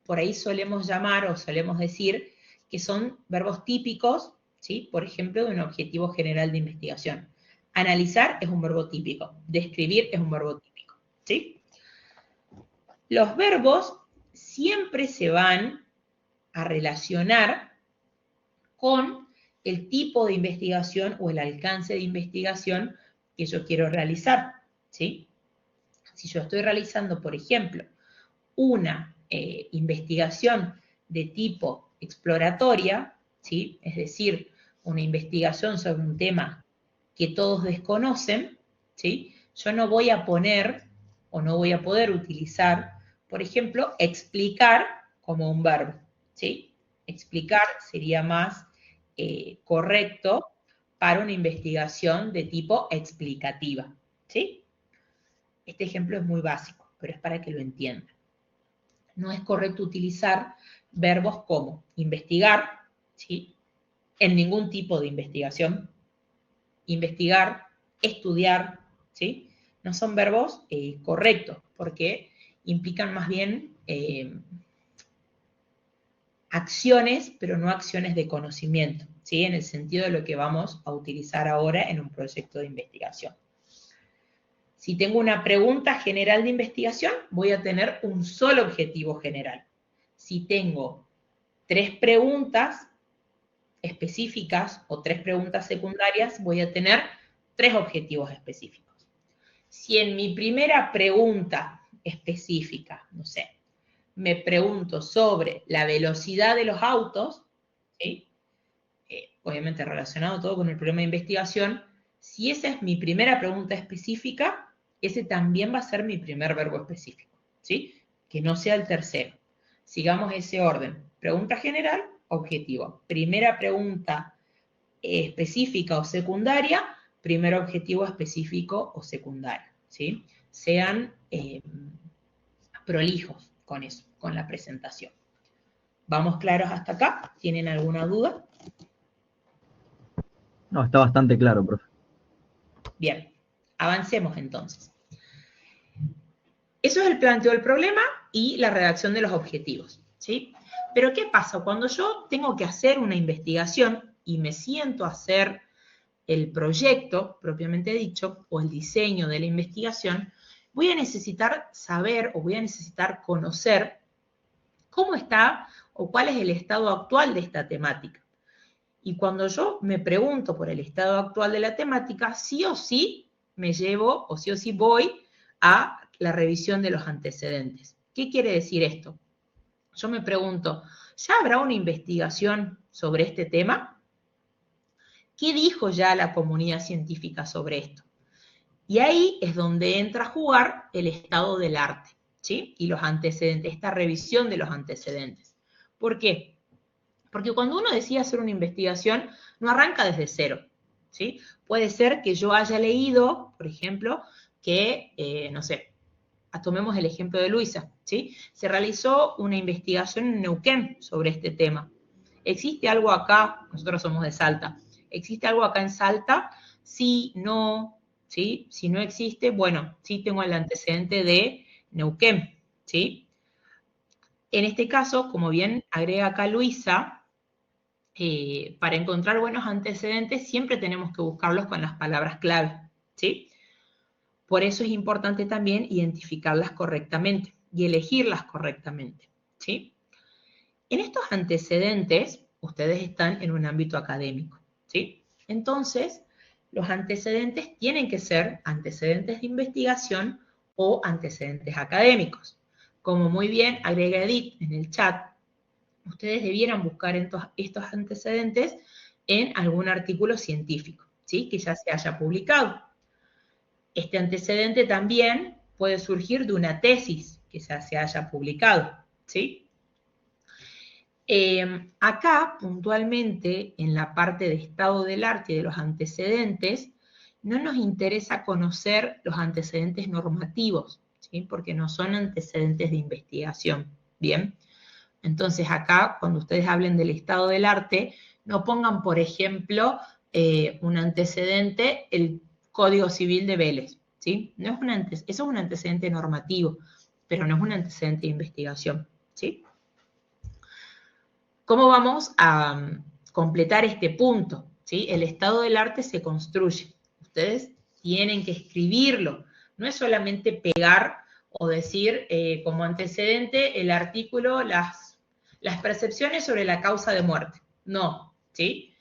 por ahí solemos llamar o solemos decir que son verbos típicos, ¿sí? Por ejemplo, de un objetivo general de investigación. Analizar es un verbo típico, describir es un verbo típico, ¿sí? Los verbos siempre se van a relacionar con el tipo de investigación o el alcance de investigación que yo quiero realizar, ¿sí? Si yo estoy realizando, por ejemplo, una investigación de tipo exploratoria, ¿sí? Es decir, una investigación sobre un tema que todos desconocen, ¿sí? Yo no voy a poner o no voy a poder utilizar, por ejemplo, explicar como un verbo, ¿sí? Explicar sería más correcto para una investigación de tipo explicativa, ¿sí? Este ejemplo es muy básico, pero es para que lo entiendan. No es correcto utilizar verbos como investigar, ¿sí? En ningún tipo de investigación. Investigar, estudiar, ¿sí? No son verbos correctos, porque implican más bien acciones, pero no acciones de conocimiento, ¿sí? En el sentido de lo que vamos a utilizar ahora en un proyecto de investigación. Si tengo una pregunta general de investigación, voy a tener un solo objetivo general. Si tengo 3 preguntas específicas o 3 preguntas secundarias, voy a tener 3 objetivos específicos. Si en mi primera pregunta específica, no sé, me pregunto sobre la velocidad de los autos, ¿sí? Obviamente relacionado todo con el problema de investigación, si esa es mi primera pregunta específica, ese también va a ser mi primer verbo específico, ¿sí? Que no sea el tercero. Sigamos ese orden. Pregunta general, objetivo. Primera pregunta específica o secundaria, primer objetivo específico o secundario, ¿sí? Sean prolijos con eso, con la presentación. ¿Vamos claros hasta acá? ¿Tienen alguna duda? No, está bastante claro, profe. Bien, avancemos entonces. Eso es el planteo del problema y la redacción de los objetivos, ¿sí? Pero ¿qué pasa? Cuando yo tengo que hacer una investigación y me siento a hacer el proyecto, propiamente dicho, o el diseño de la investigación, voy a necesitar saber o voy a necesitar conocer cómo está o cuál es el estado actual de esta temática. Y cuando yo me pregunto por el estado actual de la temática, sí o sí me llevo o sí voy a la revisión de los antecedentes. ¿Qué quiere decir esto? Yo me pregunto, ¿ya habrá una investigación sobre este tema? ¿Qué dijo ya la comunidad científica sobre esto? Y ahí es donde entra a jugar el estado del arte, ¿sí? Y los antecedentes, esta revisión de los antecedentes. ¿Por qué? Porque cuando uno decide hacer una investigación, no arranca desde cero. ¿sí? Puede ser que yo haya leído, por ejemplo, que, no sé, tomemos el ejemplo de Luisa, ¿sí? Se realizó una investigación en Neuquén sobre este tema. ¿Existe algo acá? Nosotros somos de Salta. ¿Existe algo acá en Salta? Sí, no, ¿sí? Si no existe, bueno, sí tengo el antecedente de Neuquén, ¿sí? En este caso, como bien agrega acá Luisa, para encontrar buenos antecedentes siempre tenemos que buscarlos con las palabras clave, ¿sí? Por eso es importante también identificarlas correctamente y elegirlas correctamente, ¿sí? En estos antecedentes, ustedes están en un ámbito académico, ¿sí? Entonces, los antecedentes tienen que ser antecedentes de investigación o antecedentes académicos. Como muy bien agrega Edith en el chat, ustedes debieran buscar estos antecedentes en algún artículo científico, ¿sí? Que ya se haya publicado. Este antecedente también puede surgir de una tesis que ya se haya publicado, ¿sí? Acá, puntualmente, en la parte de estado del arte y de los antecedentes, no nos interesa conocer los antecedentes normativos, ¿sí? Porque no son antecedentes de investigación, ¿bien? Entonces acá, cuando ustedes hablen del estado del arte, no pongan, por ejemplo, un antecedente, el Código Civil de Vélez, ¿sí? No es eso es un antecedente normativo, pero no es un antecedente de investigación, ¿sí? ¿Cómo vamos a completar este punto? ¿Sí? El estado del arte se construye. Ustedes tienen que escribirlo. No es solamente pegar o decir como antecedente el artículo, las percepciones sobre la causa de muerte. No, ¿sí?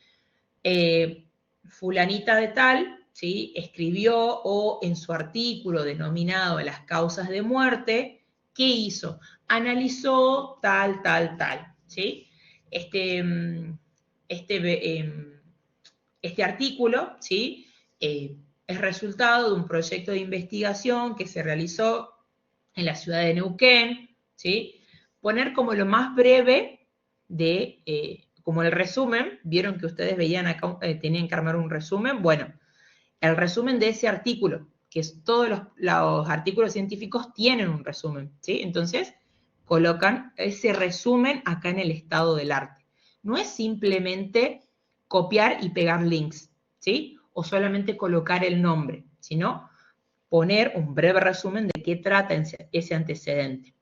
Fulanita de tal, ¿sí? Escribió o en su artículo denominado las causas de muerte, ¿qué hizo? Analizó tal, tal, tal, ¿sí? Este artículo, ¿sí? Es resultado de un proyecto de investigación que se realizó en la ciudad de Neuquén, ¿sí? Poner como lo más breve como el resumen, vieron que ustedes veían acá, tenían que armar un resumen, bueno, el resumen de ese artículo, que todos los artículos científicos tienen un resumen, ¿sí? Entonces, colocan ese resumen acá en el estado del arte. No es simplemente copiar y pegar links, ¿sí? O solamente colocar el nombre, sino poner un breve resumen de qué trata ese antecedente.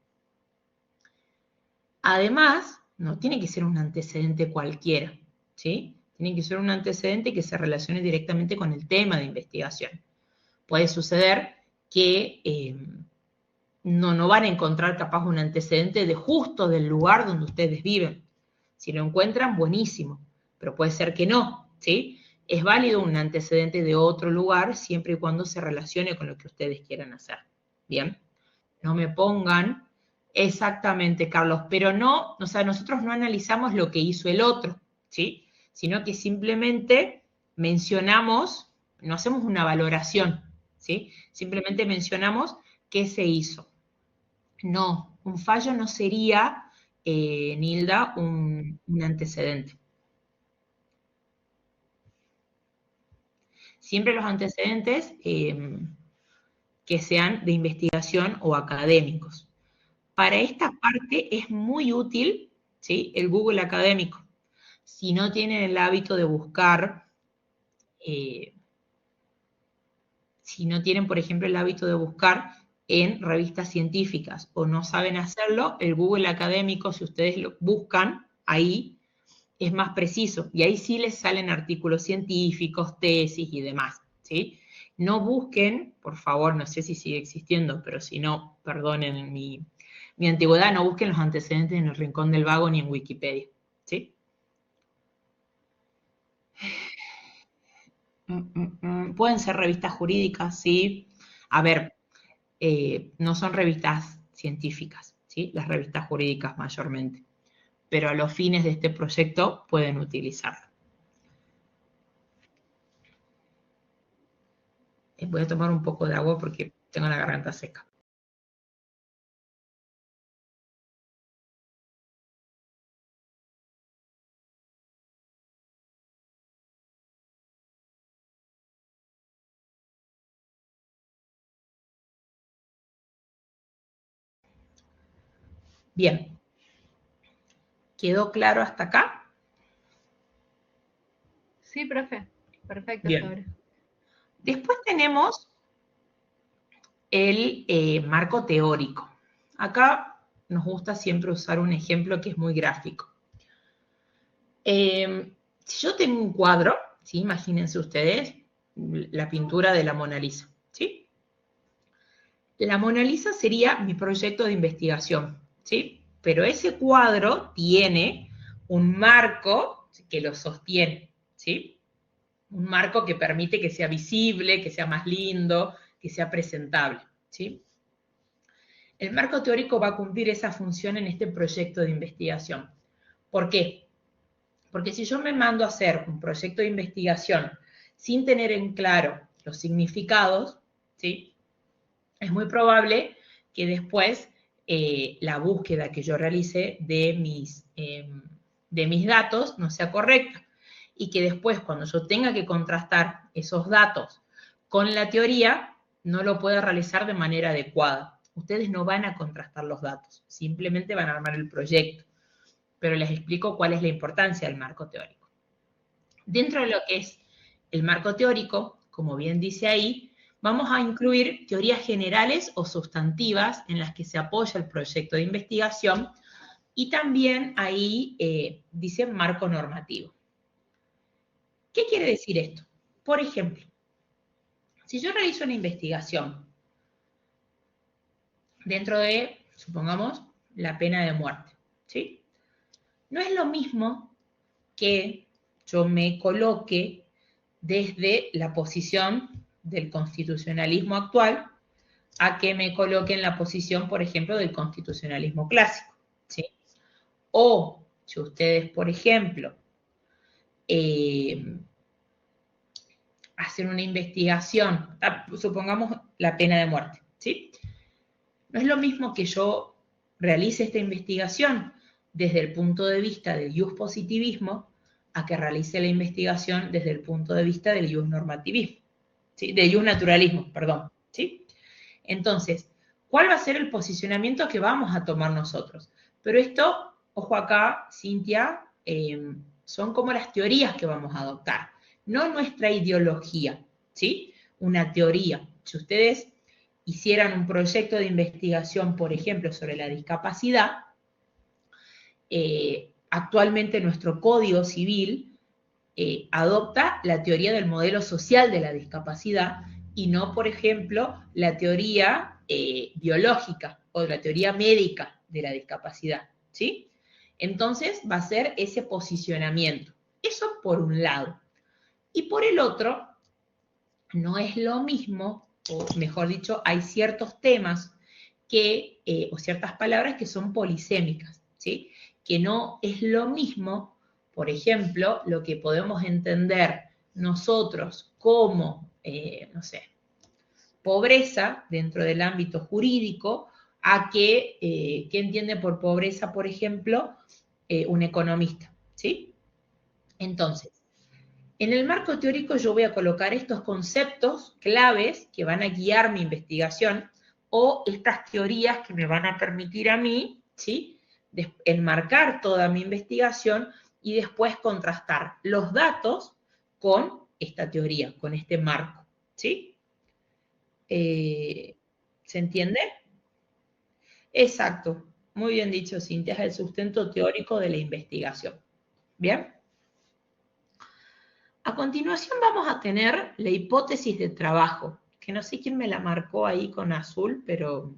Además, no tiene que ser un antecedente cualquiera, ¿sí? Tiene que ser un antecedente que se relacione directamente con el tema de investigación. Puede suceder que no van a encontrar capaz un antecedente de justo del lugar donde ustedes viven. Si lo encuentran, buenísimo, pero puede ser que no, ¿sí? Es válido un antecedente de otro lugar siempre y cuando se relacione con lo que ustedes quieran hacer, ¿bien? No me pongan exactamente, Carlos, pero no, o sea, nosotros no analizamos lo que hizo el otro, ¿sí? Sino que simplemente mencionamos, no hacemos una valoración, ¿sí? Simplemente mencionamos qué se hizo. No, un fallo no sería, Nilda, un antecedente. Siempre los antecedentes que sean de investigación o académicos. Para esta parte es muy útil, ¿sí? El Google académico. Si no tienen el hábito de buscar, si no tienen, por ejemplo, el hábito de buscar en revistas científicas o no saben hacerlo, el Google académico, si ustedes lo buscan, ahí es más preciso. Y ahí sí les salen artículos científicos, tesis y demás, ¿sí? No busquen, por favor, no sé si sigue existiendo, pero si no, perdonen mi antigüedad, no busquen los antecedentes en el Rincón del Vago ni en Wikipedia, ¿sí? Pueden ser revistas jurídicas, sí. A ver, no son revistas científicas, ¿sí? Las revistas jurídicas mayormente, pero a los fines de este proyecto pueden utilizarlo. Voy a tomar un poco de agua porque tengo la garganta seca. Bien. ¿Quedó claro hasta acá? Sí, profe. Perfecto. Bien. Hasta ahora. Después tenemos el marco teórico. Acá nos gusta siempre usar un ejemplo que es muy gráfico. Si yo tengo un cuadro, ¿sí? Imagínense ustedes la pintura de la Mona Lisa, ¿sí? La Mona Lisa sería mi proyecto de investigación, ¿sí? Pero ese cuadro tiene un marco que lo sostiene, ¿sí? Un marco que permite que sea visible, que sea más lindo, que sea presentable, ¿sí? El marco teórico va a cumplir esa función en este proyecto de investigación. ¿Por qué? Porque si yo me mando a hacer un proyecto de investigación sin tener en claro los significados, ¿sí? Es muy probable que después la búsqueda que yo realice de mis datos no sea correcta y que después cuando yo tenga que contrastar esos datos con la teoría, no lo pueda realizar de manera adecuada. Ustedes no van a contrastar los datos, simplemente van a armar el proyecto. Pero les explico cuál es la importancia del marco teórico. Dentro de lo que es el marco teórico, como bien dice ahí, vamos a incluir teorías generales o sustantivas en las que se apoya el proyecto de investigación y también ahí dice marco normativo. ¿Qué quiere decir esto? Por ejemplo, si yo realizo una investigación dentro de, supongamos, la pena de muerte, ¿sí? No es lo mismo que yo me coloque desde la posición del constitucionalismo actual a que me coloque en la posición, por ejemplo, del constitucionalismo clásico, ¿sí? O si ustedes, por ejemplo, hacen una investigación, supongamos la pena de muerte, ¿sí? No es lo mismo que yo realice esta investigación desde el punto de vista del ius positivismo a que realice la investigación desde el punto de vista del ius normativismo, ¿sí? Del ius naturalismo, perdón, ¿sí? Entonces, ¿cuál va a ser el posicionamiento que vamos a tomar nosotros? Pero esto, ojo acá, Cintia, son como las teorías que vamos a adoptar, no nuestra ideología, ¿sí? Una teoría. Si ustedes hicieran un proyecto de investigación, por ejemplo, sobre la discapacidad, actualmente nuestro Código Civil adopta la teoría del modelo social de la discapacidad y no, por ejemplo, la teoría biológica o la teoría médica de la discapacidad, ¿sí? Entonces va a ser ese posicionamiento. Eso por un lado. Y por el otro, no es lo mismo, o mejor dicho, hay ciertos temas que, o ciertas palabras que son polisémicas, ¿sí? Que no es lo mismo, por ejemplo, lo que podemos entender nosotros como, no sé, pobreza dentro del ámbito jurídico, a que entiende por pobreza, por ejemplo, un economista, ¿sí? Entonces, en el marco teórico yo voy a colocar estos conceptos claves que van a guiar mi investigación o estas teorías que me van a permitir a mí, ¿sí? Enmarcar toda mi investigación y después contrastar los datos con esta teoría, con este marco, ¿sí? ¿Se entiende? Exacto, muy bien dicho, Cintia, es el sustento teórico de la investigación. ¿Bien? A continuación vamos a tener la hipótesis de trabajo, que no sé quién me la marcó ahí con azul, pero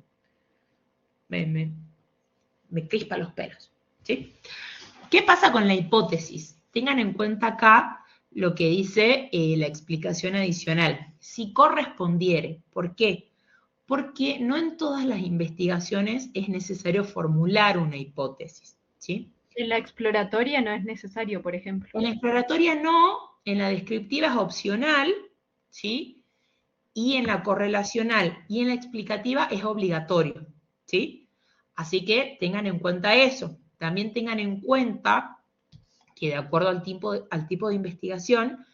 me crispa los pelos, ¿sí? ¿Qué pasa con la hipótesis? Tengan en cuenta acá lo que dice la explicación adicional. Si correspondiere, ¿por qué? Porque no en todas las investigaciones es necesario formular una hipótesis, ¿sí? En la exploratoria no es necesario, por ejemplo. En la exploratoria no, en la descriptiva es opcional, ¿sí? Y en la correlacional y en la explicativa es obligatorio, ¿sí? Así que tengan en cuenta eso. También tengan en cuenta que de acuerdo al tipo de investigación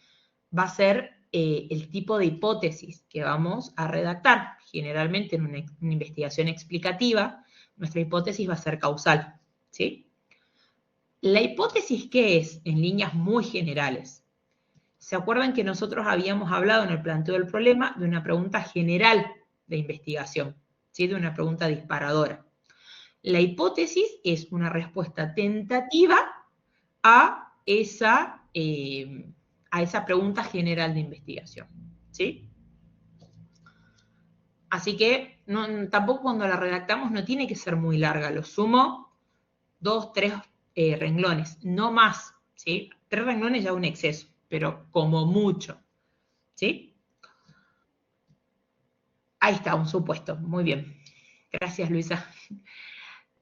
va a ser el tipo de hipótesis que vamos a redactar. Generalmente en una investigación explicativa Nuestra hipótesis va a ser causal, ¿sí? ¿La hipótesis qué es? En líneas muy generales. ¿Se acuerdan que nosotros habíamos hablado en el planteo del problema de una pregunta general de investigación, ¿sí? De una pregunta disparadora. La hipótesis es una respuesta tentativa a esa pregunta general de investigación, ¿sí? Así que tampoco cuando la redactamos no tiene que ser muy larga, lo sumo 2, 3 renglones, no más, ¿sí? 3 renglones ya es un exceso, pero como mucho, ¿sí? Ahí está, un supuesto, muy bien. Gracias, Luisa.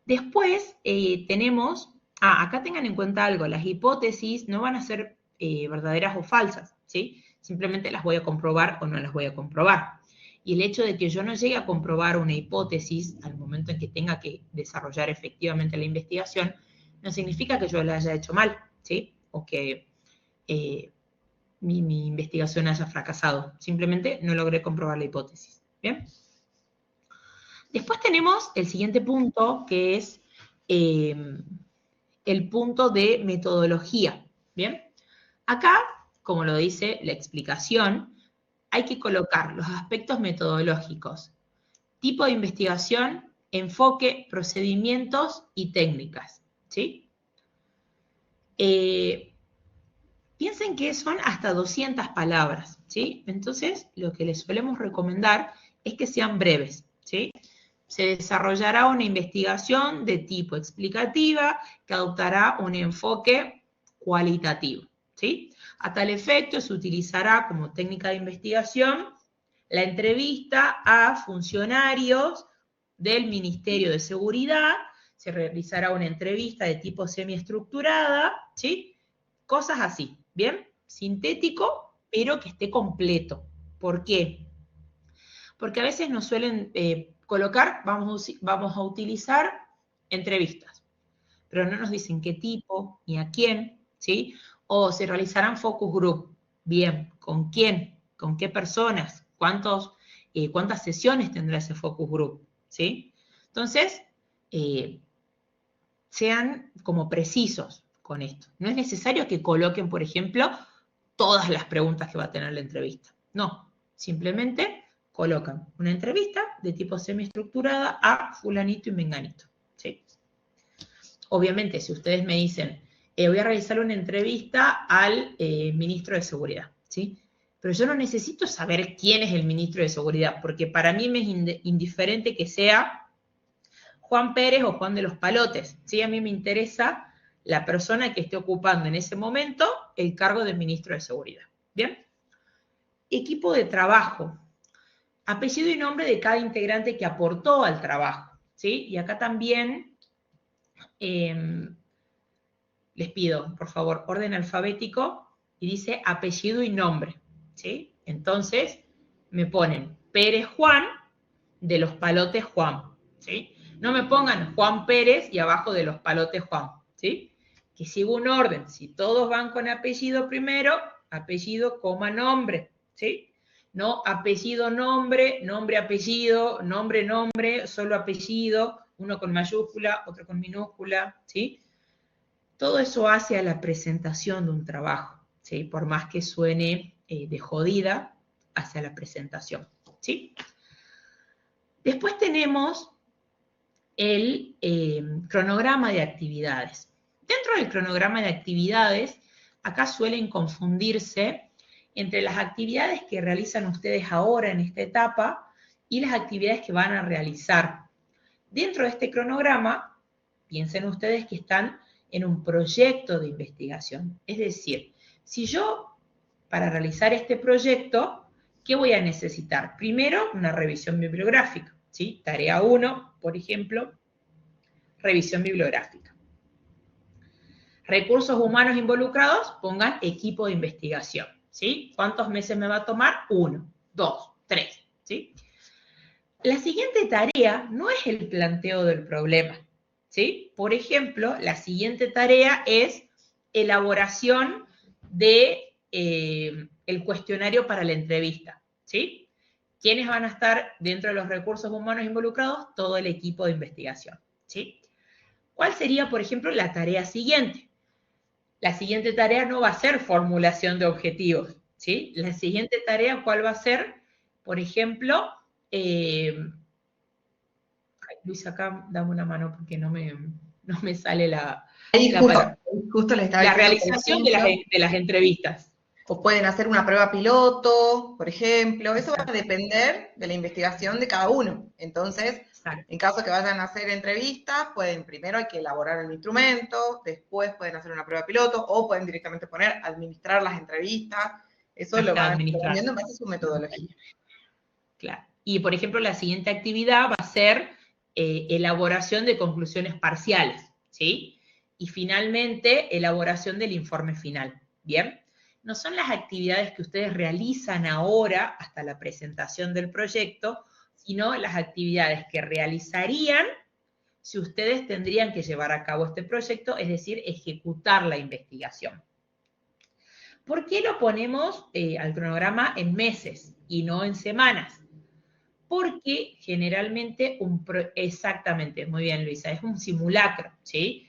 Después tenemos, acá tengan en cuenta algo, las hipótesis no van a ser verdaderas o falsas, ¿sí? Simplemente las voy a comprobar o no las voy a comprobar. Y el hecho de que yo no llegue a comprobar una hipótesis al momento en que tenga que desarrollar efectivamente la investigación, no significa que yo la haya hecho mal, ¿sí? O que mi investigación haya fracasado. Simplemente no logré comprobar la hipótesis, ¿bien? Después tenemos el siguiente punto, que es el punto de metodología, ¿bien? Acá, como lo dice la explicación, hay que colocar los aspectos metodológicos, tipo de investigación, enfoque, procedimientos y técnicas, ¿sí? Piensen que son hasta 200 palabras, ¿sí? Entonces, lo que les solemos recomendar es que sean breves, ¿sí? Se desarrollará una investigación de tipo explicativa que adoptará un enfoque cualitativo, ¿sí? A tal efecto, se utilizará como técnica de investigación la entrevista a funcionarios del Ministerio de Seguridad, se realizará una entrevista de tipo semiestructurada, ¿sí? Cosas así, ¿bien? Sintético, pero que esté completo. ¿Por qué? Porque a veces nos suelen colocar, vamos a utilizar entrevistas, pero no nos dicen qué tipo ni a quién, ¿sí? O se realizarán focus group. Bien, ¿con quién? ¿Con qué personas? ¿Cuántas sesiones tendrá ese focus group? ¿Sí? Entonces, sean como precisos con esto. No es necesario que coloquen, por ejemplo, todas las preguntas que va a tener la entrevista. No, simplemente colocan una entrevista de tipo semiestructurada a fulanito y menganito, ¿sí? Obviamente, si ustedes me dicen, voy a realizar una entrevista al ministro de Seguridad, ¿sí? Pero yo no necesito saber quién es el ministro de Seguridad, porque para mí me es indiferente que sea Juan Pérez o Juan de los Palotes, ¿sí? A mí me interesa la persona que esté ocupando en ese momento el cargo de ministro de Seguridad, ¿bien? Equipo de trabajo. Apellido y nombre de cada integrante que aportó al trabajo, ¿sí? Y acá también les pido, por favor, orden alfabético y dice apellido y nombre, ¿sí? Entonces, me ponen Pérez Juan, de los Palotes Juan, ¿sí? No me pongan Juan Pérez y abajo de los Palotes Juan, ¿sí? Que siga un orden. Si todos van con apellido primero, apellido, coma, nombre, ¿sí? No apellido, nombre, nombre, apellido, nombre, nombre, solo apellido, uno con mayúscula, otro con minúscula, ¿sí? Todo eso hace a la presentación de un trabajo, ¿sí? Por más que suene de jodida, hacia la presentación, ¿sí? Después tenemos el cronograma de actividades. Dentro del cronograma de actividades, acá suelen confundirse entre las actividades que realizan ustedes ahora en esta etapa y las actividades que van a realizar. Dentro de este cronograma, piensen ustedes que están en un proyecto de investigación. Es decir, si yo, para realizar este proyecto, ¿qué voy a necesitar? Primero, una revisión bibliográfica, ¿sí? Tarea 1, por ejemplo, revisión bibliográfica. Recursos humanos involucrados, pongan equipo de investigación, ¿sí? ¿Cuántos meses me va a tomar? 1, 2, 3, ¿sí? La siguiente tarea no es el planteo del problema, ¿sí? Por ejemplo, la siguiente tarea es elaboración de el cuestionario para la entrevista, ¿sí? ¿Quiénes van a estar dentro de los recursos humanos involucrados? Todo el equipo de investigación, ¿sí? ¿Cuál sería, por ejemplo, la tarea siguiente? La siguiente tarea no va a ser formulación de objetivos, ¿sí? La siguiente tarea, ¿cuál va a ser? Por ejemplo, Luis, acá dame una mano porque no me sale la palabra. Justo les estaba La diciendo, realización de las entrevistas. O pueden hacer una prueba piloto, por ejemplo. Eso va a depender de la investigación de cada uno. Entonces, en caso que vayan a hacer entrevistas, primero hay que elaborar el instrumento, después pueden hacer una prueba piloto, o pueden directamente poner administrar las entrevistas. Eso lo van viendo en base a su metodología. Claro. Y, por ejemplo, la siguiente actividad va a ser elaboración de conclusiones parciales, ¿sí? Y finalmente, elaboración del informe final, ¿bien? No son las actividades que ustedes realizan ahora hasta la presentación del proyecto, sino las actividades que realizarían si ustedes tendrían que llevar a cabo este proyecto, es decir, ejecutar la investigación. ¿Por qué lo ponemos al cronograma en meses y no en semanas? Porque generalmente exactamente, muy bien Luisa, es un simulacro, ¿sí?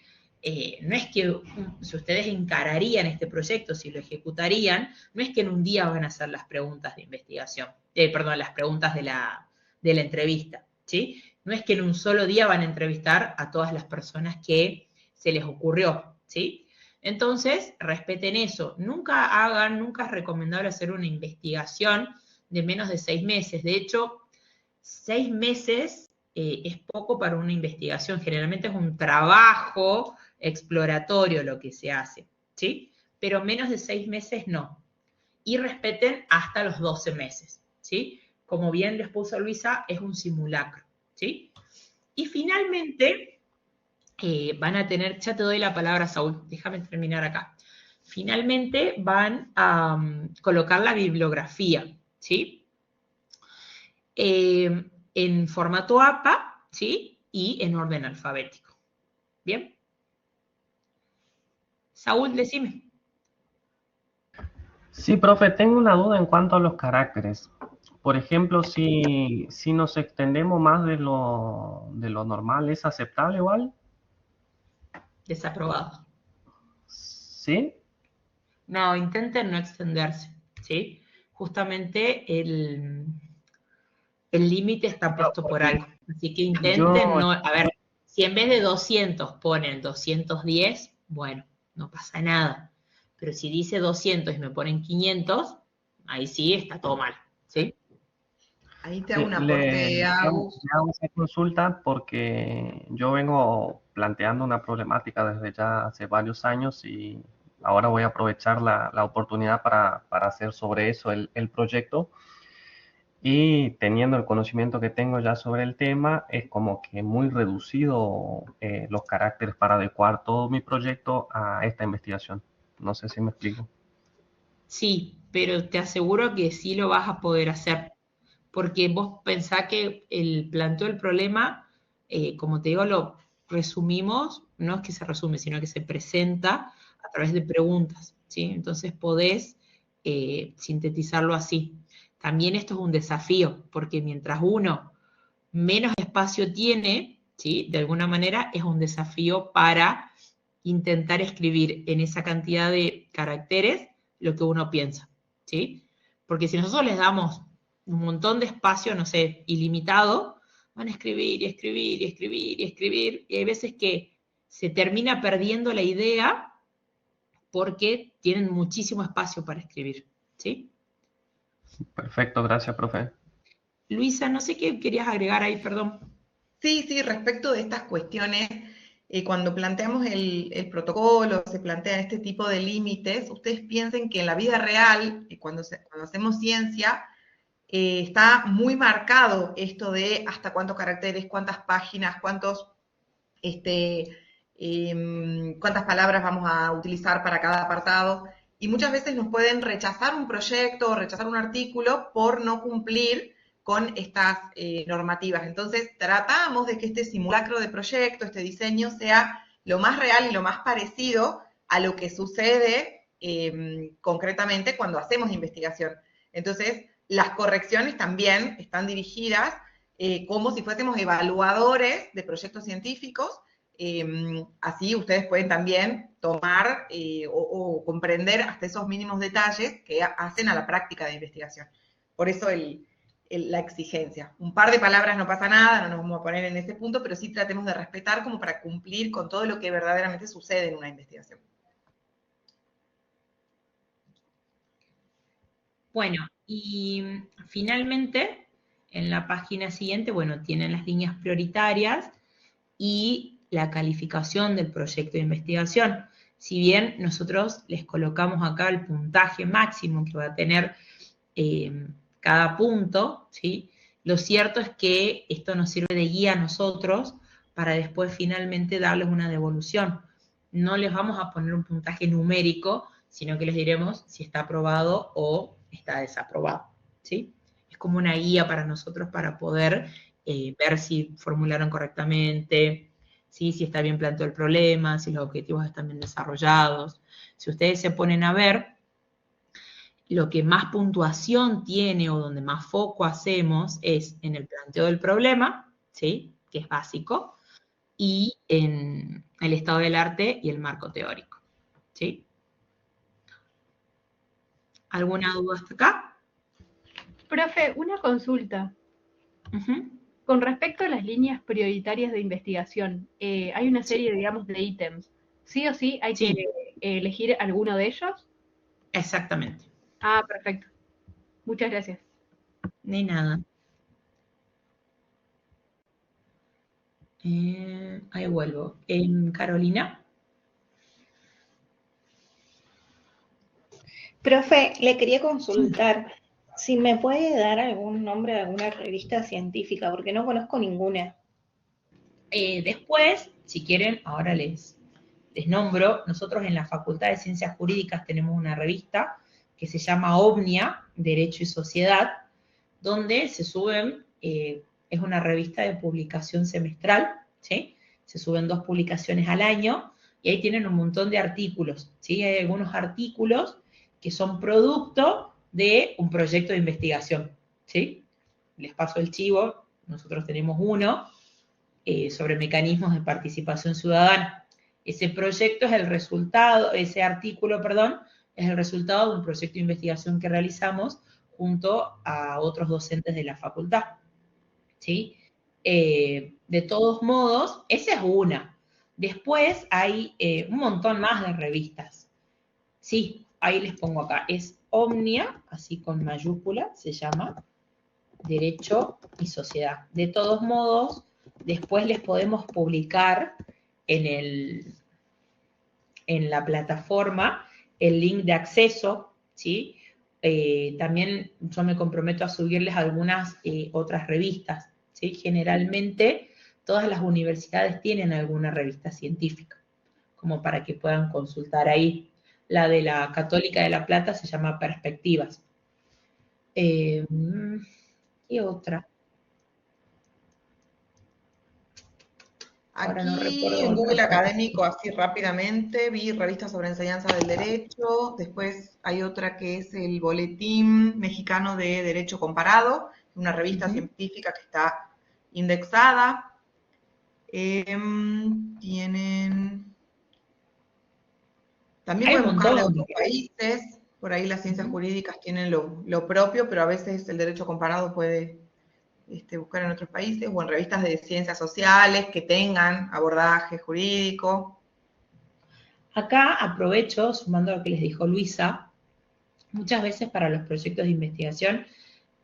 No es que si ustedes encararían este proyecto, si lo ejecutarían, no es que en un día van a hacer las preguntas de investigación, las preguntas de la entrevista, ¿sí? No es que en un solo día van a entrevistar a todas las personas que se les ocurrió, ¿sí? Entonces, respeten eso. Nunca es recomendable hacer una investigación de menos de 6 meses. De hecho, 6 meses es poco para una investigación. Generalmente es un trabajo exploratorio lo que se hace, ¿sí? Pero menos de 6 meses no. Y respeten hasta los 12 meses, ¿sí? Como bien les puso Luisa, es un simulacro, ¿sí? Y finalmente, van a tener, ya te doy la palabra, Saúl, déjame terminar acá. Finalmente van a colocar la bibliografía, ¿sí? En formato APA, ¿sí? Y en orden alfabético. ¿Bien? Saúl, decime. Sí, profe, tengo una duda en cuanto a los caracteres. Por ejemplo, si nos extendemos más de lo normal, ¿es aceptable igual? Desaprobado. ¿Sí? No, intenten no extenderse, ¿sí? Justamente el límite está puesto por algo. Así que intenten no... A ver, si en vez de 200 ponen 210, bueno, no pasa nada. Pero si dice 200 y me ponen 500, ahí sí está todo mal, ¿sí? Ahí te hago un aporte, Agus. Le hago esa consulta porque yo vengo planteando una problemática desde ya hace varios años y ahora voy a aprovechar la oportunidad para hacer sobre eso el proyecto. Y teniendo el conocimiento que tengo ya sobre el tema, es como que muy reducido los caracteres para adecuar todo mi proyecto a esta investigación. No sé si me explico. Sí, pero te aseguro que sí lo vas a poder hacer. Porque vos pensás que el planteo del problema, como te digo, lo resumimos, no es que se resume, sino que se presenta a través de preguntas, ¿sí? Entonces podés sintetizarlo así. También esto es un desafío, porque mientras uno menos espacio tiene, ¿sí? De alguna manera es un desafío para intentar escribir en esa cantidad de caracteres lo que uno piensa, ¿sí? Porque si nosotros les damos un montón de espacio, no sé, ilimitado, van a escribir y escribir y escribir y escribir, y hay veces que se termina perdiendo la idea porque tienen muchísimo espacio para escribir, ¿sí? Perfecto, gracias, profe. Luisa, no sé qué querías agregar ahí, perdón. Sí, respecto de estas cuestiones, cuando planteamos el protocolo, se plantean este tipo de límites, ustedes piensen que en la vida real, cuando hacemos ciencia, está muy marcado esto de hasta cuántos caracteres, cuántas páginas, cuántas palabras vamos a utilizar para cada apartado, y muchas veces nos pueden rechazar un proyecto o rechazar un artículo por no cumplir con estas normativas. Entonces, tratamos de que este simulacro de proyecto, este diseño, sea lo más real y lo más parecido a lo que sucede concretamente cuando hacemos investigación. Entonces, las correcciones también están dirigidas como si fuésemos evaluadores de proyectos científicos. Así ustedes pueden también tomar o comprender hasta esos mínimos detalles que hacen a la práctica de investigación. Por eso la exigencia. Un par de palabras no pasa nada, no nos vamos a poner en ese punto, pero sí tratemos de respetar como para cumplir con todo lo que verdaderamente sucede en una investigación. Bueno, y finalmente, en la página siguiente, bueno, tienen las líneas prioritarias y la calificación del proyecto de investigación. Si bien nosotros les colocamos acá el puntaje máximo que va a tener cada punto, ¿sí? Lo cierto es que esto nos sirve de guía a nosotros para después finalmente darles una devolución. No les vamos a poner un puntaje numérico, sino que les diremos si está aprobado o está desaprobado, ¿sí? Es como una guía para nosotros para poder ver si formularon correctamente, ¿sí? Si está bien planteado el problema, si los objetivos están bien desarrollados. Si ustedes se ponen a ver, lo que más puntuación tiene o donde más foco hacemos es en el planteo del problema, ¿sí? Que es básico, y en el estado del arte y el marco teórico, ¿sí? ¿Alguna duda hasta acá? Profe, una consulta. Con respecto a las líneas prioritarias de investigación, hay una serie, digamos, de ítems. ¿Sí o sí hay que elegir alguno de ellos? Exactamente. Ah, perfecto. Muchas gracias. De nada. Ahí vuelvo. Carolina. Profe, le quería consultar si me puede dar algún nombre de alguna revista científica, porque no conozco ninguna. Después, si quieren, ahora les nombro. Nosotros en la Facultad de Ciencias Jurídicas tenemos una revista que se llama Omnia, Derecho y Sociedad, donde se suben, es una revista de publicación semestral, ¿sí? Se suben 2 publicaciones al año, y ahí tienen un montón de artículos, ¿sí? Hay algunos artículos que son producto de un proyecto de investigación, ¿sí? Les paso el chivo, nosotros tenemos uno sobre mecanismos de participación ciudadana. Ese proyecto es el resultado, ese artículo, perdón, es el resultado de un proyecto de investigación que realizamos junto a otros docentes de la facultad, ¿sí? De todos modos, esa es una. Después hay un montón más de revistas. Sí, ahí les pongo acá. Es Omnia, así con mayúscula, se llama Derecho y Sociedad. De todos modos, después les podemos publicar en la plataforma el link de acceso, ¿sí? También yo me comprometo a subirles algunas otras revistas, ¿sí? Generalmente todas las universidades tienen alguna revista científica, como para que puedan consultar ahí. La de la Católica de La Plata se llama Perspectivas. ¿Qué otra? Aquí no en Google Académico, así rápidamente, vi revistas sobre enseñanza del derecho, después hay otra que es el Boletín Mexicano de Derecho Comparado, una revista científica que está indexada. Tienen... También pueden buscar de otros países, por ahí las ciencias jurídicas tienen lo propio, pero a veces el derecho comparado puede... buscar en otros países o en revistas de ciencias sociales que tengan abordaje jurídico. Acá aprovecho, sumando a lo que les dijo Luisa, muchas veces para los proyectos de investigación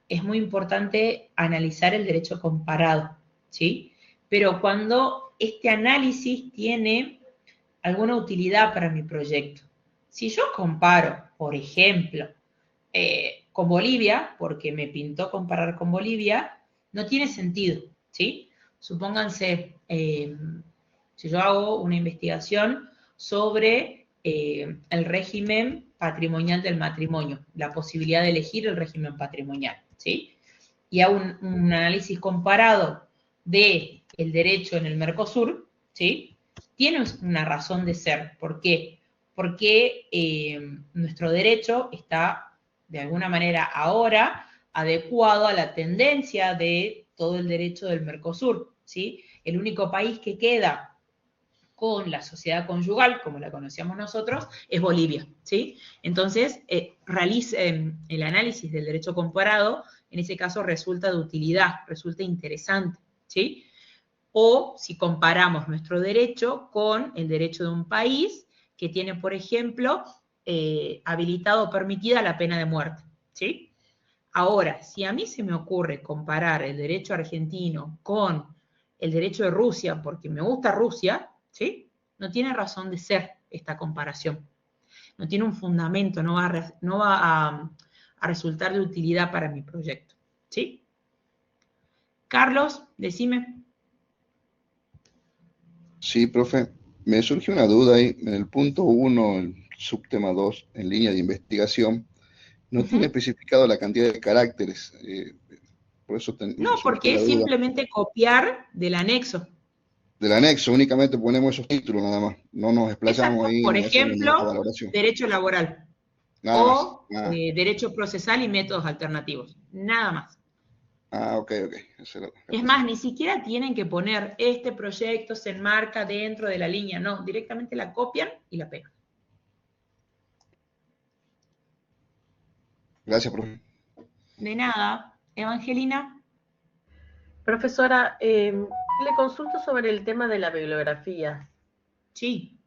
es muy importante analizar el derecho comparado, ¿sí? Pero cuando este análisis tiene alguna utilidad para mi proyecto. Si yo comparo, por ejemplo, con Bolivia, porque me pintó comparar con Bolivia, no tiene sentido, ¿sí? Supónganse, si yo hago una investigación sobre el régimen patrimonial del matrimonio, la posibilidad de elegir el régimen patrimonial, ¿sí? Y hago un análisis comparado del derecho en el Mercosur, ¿sí? Tiene una razón de ser. ¿Por qué? Porque nuestro derecho está, de alguna manera, ahora adecuado a la tendencia de todo el derecho del Mercosur, ¿sí? El único país que queda con la sociedad conyugal, como la conocíamos nosotros, es Bolivia, ¿sí? Entonces, el análisis del derecho comparado, en ese caso resulta de utilidad, resulta interesante, ¿sí? O si comparamos nuestro derecho con el derecho de un país que tiene, por ejemplo, habilitado o permitida la pena de muerte, ¿sí? Ahora, si a mí se me ocurre comparar el derecho argentino con el derecho de Rusia, porque me gusta Rusia, ¿sí? No tiene razón de ser esta comparación. No tiene un fundamento, no va a resultar de utilidad para mi proyecto, ¿sí? Carlos, decime. Sí, profe, me surgió una duda ahí. En el punto 1, el subtema 2, en línea de investigación, no tiene especificado la cantidad de caracteres. Por eso No, surgió porque la es duda. simplemente copiar del anexo. Del anexo únicamente ponemos esos títulos nada más. No nos explayamos ahí, Por no hacemos ninguna ejemplo, valoración. derecho laboral Nada más. o derecho procesal y métodos alternativos. Nada más. Ok. Es más, ni siquiera tienen que poner este proyecto se enmarca dentro de la línea. No, directamente la copian y la pegan. Gracias, profe. De nada. Evangelina. Profesora, le consulto sobre el tema de la bibliografía. Sí.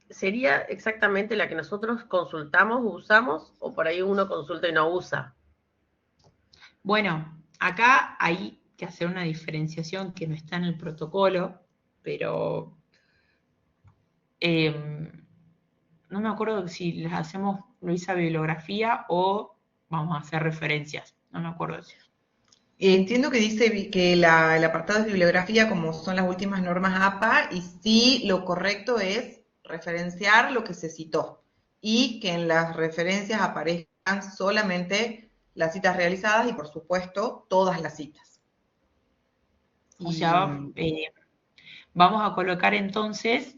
¿Sería exactamente la que nosotros consultamos, usamos, o por ahí uno consulta y no usa? Bueno, acá hay que hacer una diferenciación que no está en el protocolo, pero no me acuerdo si les hacemos Luisa bibliografía o vamos a hacer referencias. No me acuerdo si. Entiendo que dice que el apartado es bibliografía, como son las últimas normas APA, y sí, lo correcto es referenciar lo que se citó y que en las referencias aparezcan solamente las citas realizadas y, por supuesto, todas las citas. O sea, vamos a colocar entonces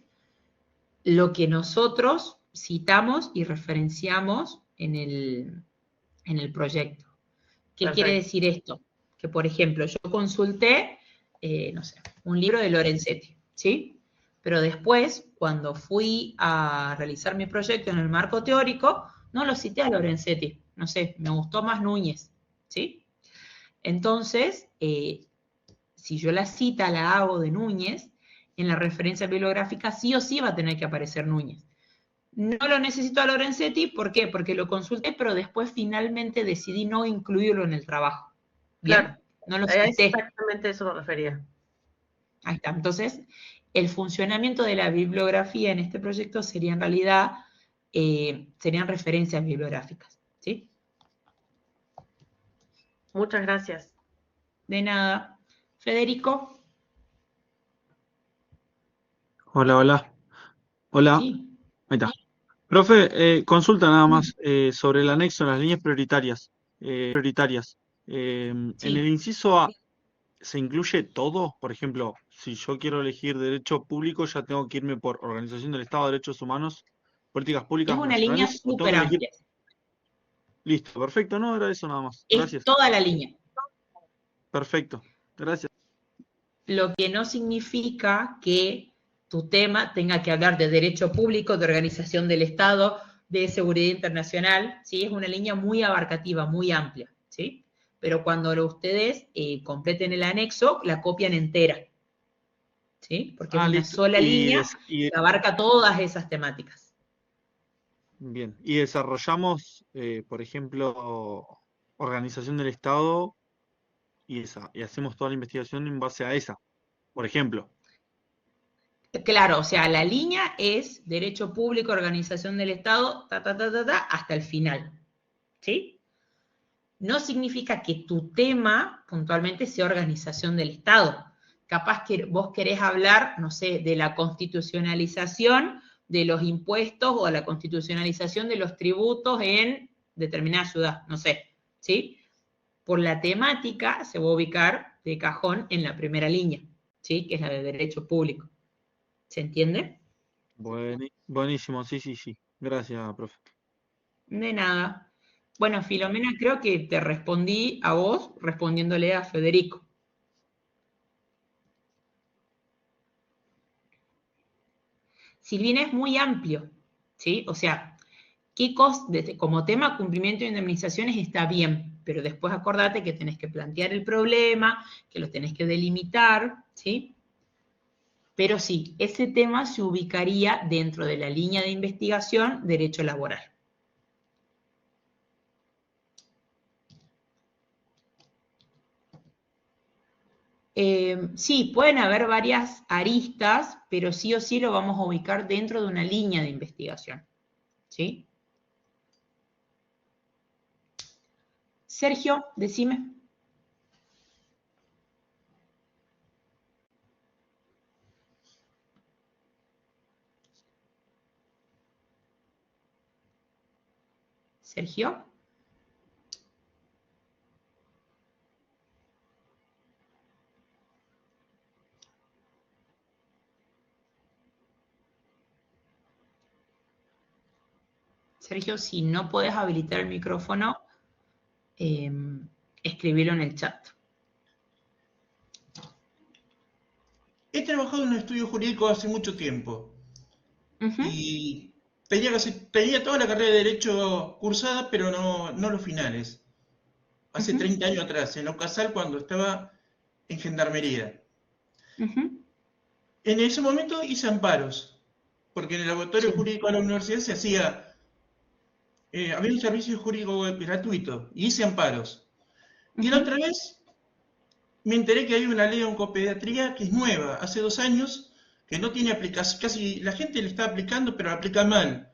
lo que nosotros citamos y referenciamos en el proyecto. ¿Qué quiere decir esto? Que, por ejemplo, yo consulté, no sé, un libro de Lorenzetti, ¿sí? Pero después, cuando fui a realizar mi proyecto en el marco teórico, no lo cité a Lorenzetti, no sé, me gustó más Núñez, ¿sí? Entonces, si yo la cita la hago de Núñez, en la referencia bibliográfica sí o sí va a tener que aparecer Núñez. No lo necesito a Lorenzetti, ¿por qué? Porque lo consulté, pero después finalmente decidí no incluirlo en el trabajo. ¿Bien? Claro, no lo cité. Exactamente eso me refería. Ahí está. Entonces, el funcionamiento de la bibliografía en este proyecto sería en realidad, serían referencias bibliográficas, ¿sí? Muchas gracias. De nada. Federico. Hola. Sí. Ahí está. Profe, consulta nada más sobre el anexo en las líneas prioritarias. En el inciso A, ¿se incluye todo? Por ejemplo, si yo quiero elegir derecho público, ya tengo que irme por Organización del Estado de Derechos Humanos, Políticas Públicas Es una línea Nacionales. ¿O tengo súper que elegir? amplia. Listo, perfecto. No, era eso nada más. Es Gracias. toda la línea. Perfecto. Gracias. Lo que no significa que tu tema tenga que hablar de derecho público, de organización del Estado, de seguridad internacional, ¿sí? Es una línea muy abarcativa, muy amplia, ¿sí? Pero cuando ustedes completen el anexo, la copian entera, ¿sí? Porque es una sola línea que abarca todas esas temáticas. Bien. Y desarrollamos, por ejemplo, organización del Estado y hacemos toda la investigación en base a esa, por ejemplo. Claro, o sea, la línea es derecho público, organización del Estado, hasta el final, ¿sí? No significa que tu tema puntualmente sea organización del Estado. Capaz que vos querés hablar, no sé, de la constitucionalización de los impuestos o la constitucionalización de los tributos en determinada ciudad, no sé, ¿sí? Por la temática se va a ubicar de cajón en la primera línea, ¿sí? Que es la de derecho público. ¿Se entiende? Buenísimo, sí. Gracias, profe. De nada. Bueno, Filomena, creo que te respondí a vos respondiéndole a Federico. Silvina, es muy amplio, ¿sí? O sea, como tema cumplimiento de indemnizaciones está bien, pero después acordate que tenés que plantear el problema, que lo tenés que delimitar, ¿sí? Pero sí, ese tema se ubicaría dentro de la línea de investigación derecho laboral. Sí, pueden haber varias aristas, pero sí o sí lo vamos a ubicar dentro de una línea de investigación, ¿sí? Sergio, decime. Sergio. Sergio, si no puedes habilitar el micrófono, escribilo en el chat. He trabajado en un estudio jurídico hace mucho tiempo y tenía toda la carrera de Derecho cursada, pero no los finales. Hace 30 años atrás, en la UCASAL, cuando estaba en Gendarmería. En ese momento hice amparos, porque en el laboratorio jurídico de la universidad se hacía, había un servicio jurídico gratuito, y hice amparos. Y la otra vez me enteré que hay una ley de oncopediatría que es nueva, hace 2 años, que no tiene aplicación, casi la gente le está aplicando, pero la aplica mal.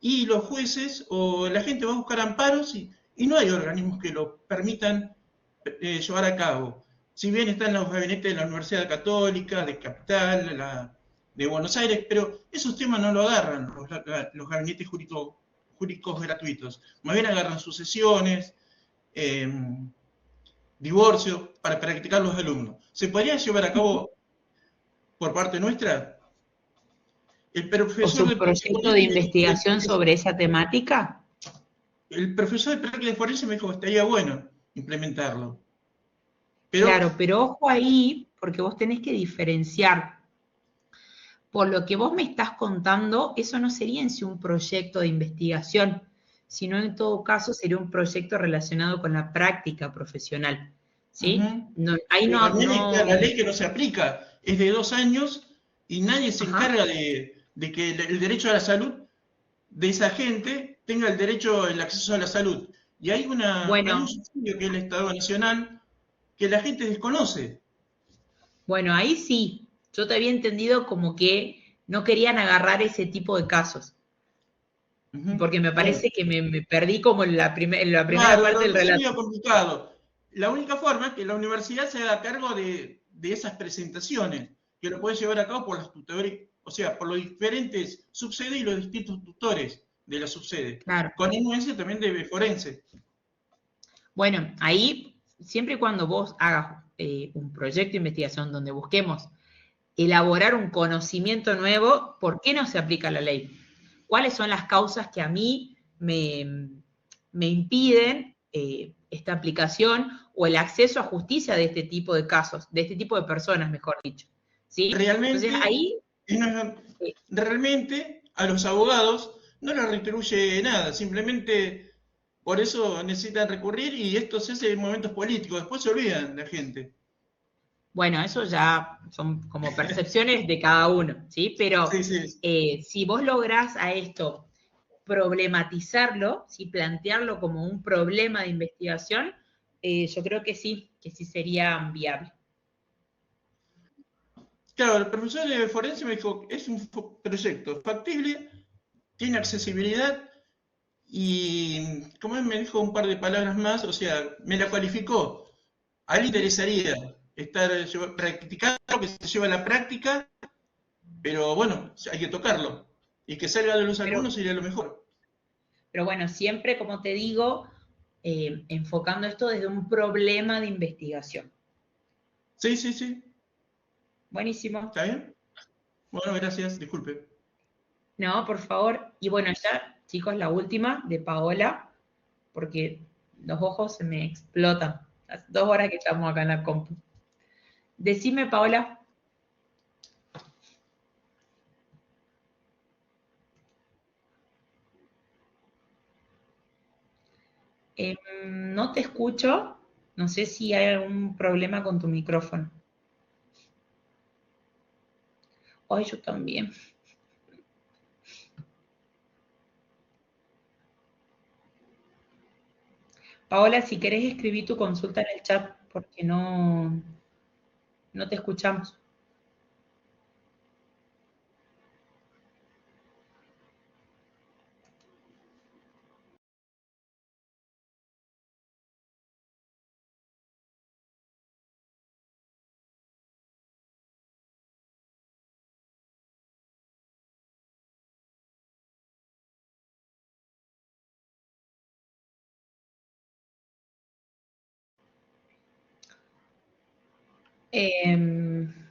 Y los jueces o la gente va a buscar amparos y no hay organismos que lo permitan llevar a cabo. Si bien están los gabinetes de la Universidad Católica, de Capital, de Buenos Aires, pero esos temas no lo agarran los gabinetes jurídicos gratuitos. Más bien agarran sucesiones, divorcio, para practicar los alumnos. ¿Se podría llevar a cabo por parte nuestra? El profesor ¿O su proyecto de investigación sobre esa temática? El profesor de práctica forense me dijo que estaría bueno implementarlo. Claro, pero ojo ahí, porque vos tenés que diferenciar. Por lo que vos me estás contando, eso no sería en sí un proyecto de investigación, sino en todo caso sería un proyecto relacionado con la práctica profesional. ¿Sí? Ahí no, la ley que no se aplica es de 2 años y nadie se encarga de que el derecho a la salud de esa gente tenga el derecho al acceso a la salud. Y hay un subsidio que es el Estado Nacional que la gente desconoce. Bueno, ahí sí. Yo te había entendido como que no querían agarrar ese tipo de casos. Porque me parece que me perdí como en la primera parte del relato. Es complicado. La única forma es que la universidad se haga cargo de esas presentaciones, que lo puede llevar a cabo por los tutores, o sea, por los diferentes subsedes y los distintos tutores de la subsede. Claro. Con influencia también de forense. Bueno, ahí, siempre y cuando vos hagas un proyecto de investigación donde busquemos elaborar un conocimiento nuevo, ¿por qué no se aplica la ley? ¿Cuáles son las causas que a mí me impiden esta aplicación o el acceso a justicia de este tipo de casos, de este tipo de personas, mejor dicho? ¿Sí? Realmente, entonces, ahí, realmente a los abogados no les retribuye nada, simplemente por eso necesitan recurrir y esto se hace en momentos políticos, después se olvidan la gente. Bueno, eso ya son como percepciones de cada uno, ¿sí? Pero si vos lográs a esto problematizarlo, ¿sí? Plantearlo como un problema de investigación, yo creo que sí sería viable. Claro, el profesor de forense me dijo, es un proyecto factible, tiene accesibilidad y, como él me dijo un par de palabras más, o sea, me la cualificó. A él le interesaría estar practicando, que se lleva a la práctica, pero bueno, hay que tocarlo. Y que salga de los alumnos sería lo mejor. Pero bueno, siempre, como te digo, enfocando esto desde un problema de investigación. Sí. Buenísimo. ¿Está bien? Bueno, gracias, disculpe. No, por favor. Y bueno, ya, chicos, la última de Paola. porque los ojos se me explotan. Hace 2 horas que estamos acá en la compu. Decime, Paola. No te escucho. No sé si hay algún problema con tu micrófono. Ay, yo también. Paola, si querés escribir tu consulta en el chat, porque no te escuchamos.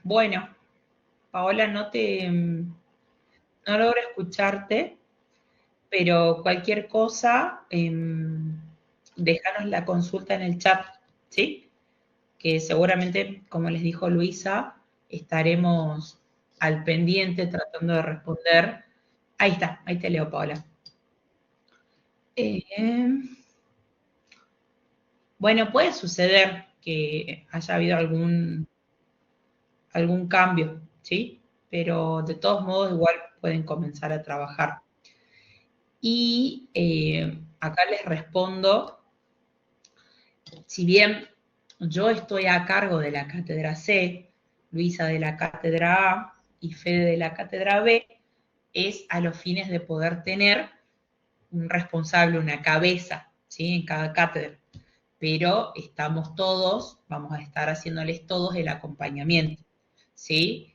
Bueno, Paola, no logro escucharte, pero cualquier cosa, déjanos la consulta en el chat, ¿sí? Que seguramente, como les dijo Luisa, estaremos al pendiente tratando de responder. Ahí está, ahí te leo, Paola. Bueno, puede suceder que haya habido algún cambio, ¿sí? Pero de todos modos igual pueden comenzar a trabajar. Y acá les respondo, si bien yo estoy a cargo de la cátedra C, Luisa de la cátedra A y Fede de la cátedra B, es a los fines de poder tener un responsable, una cabeza, ¿sí? En cada cátedra. Pero estamos todos, vamos a estar haciéndoles todos el acompañamiento, ¿sí?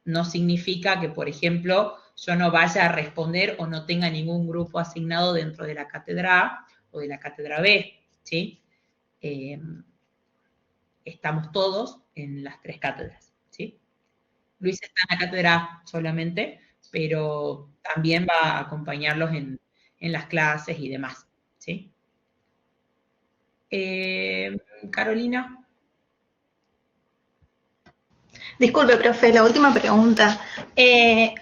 No significa que, por ejemplo, yo no vaya a responder o no tenga ningún grupo asignado dentro de la cátedra A o de la cátedra B, ¿sí? Estamos todos en las 3 cátedras, ¿sí? Luis está en la cátedra A solamente, pero también va a acompañarlos en las clases y demás, ¿sí? Carolina. Disculpe, profe, la última pregunta.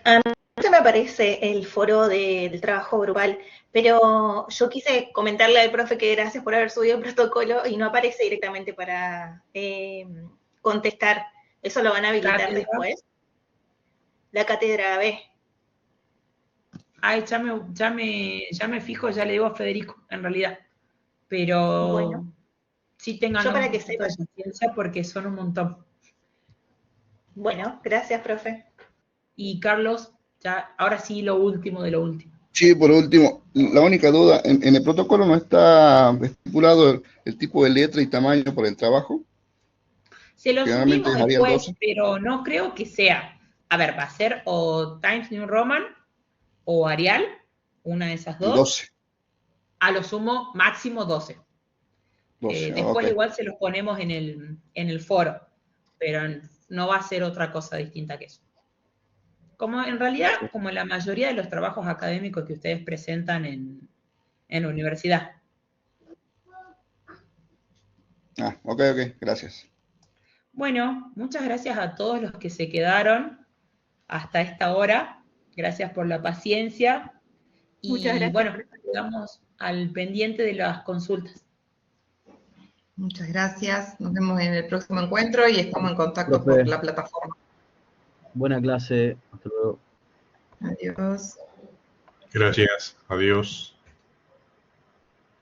A mí se me aparece el foro del trabajo grupal, pero yo quise comentarle al profe que gracias por haber subido el protocolo y no aparece directamente para contestar. ¿Eso lo van a habilitar después? La cátedra B. Ay, ya me fijo, ya le digo a Federico, en realidad. Pero bueno, sí tengan yo para un que poquito de paciencia porque son un montón. Bueno, gracias, profe. Y Carlos, ya, ahora sí lo último de lo último. Sí, por último, la única duda, en el protocolo no está estipulado el tipo de letra y tamaño para el trabajo. Se lo Generalmente subimos Arial después, 12. pero no creo que sea. A ver, va a ser o Times New Roman o Arial, una de esas dos. 12. A lo sumo, máximo 12. 12, Después okay. igual se los ponemos en el foro, pero no va a ser otra cosa distinta que eso. Como en realidad, como la mayoría de los trabajos académicos que ustedes presentan en la universidad. Ok, gracias. Bueno, muchas gracias a todos los que se quedaron hasta esta hora. Gracias por la paciencia. Y muchas gracias. Bueno, quedamos al pendiente de las consultas. Muchas gracias. Nos vemos en el próximo encuentro y estamos en contacto por la plataforma. Buena clase. Hasta luego. Adiós. Gracias. Adiós.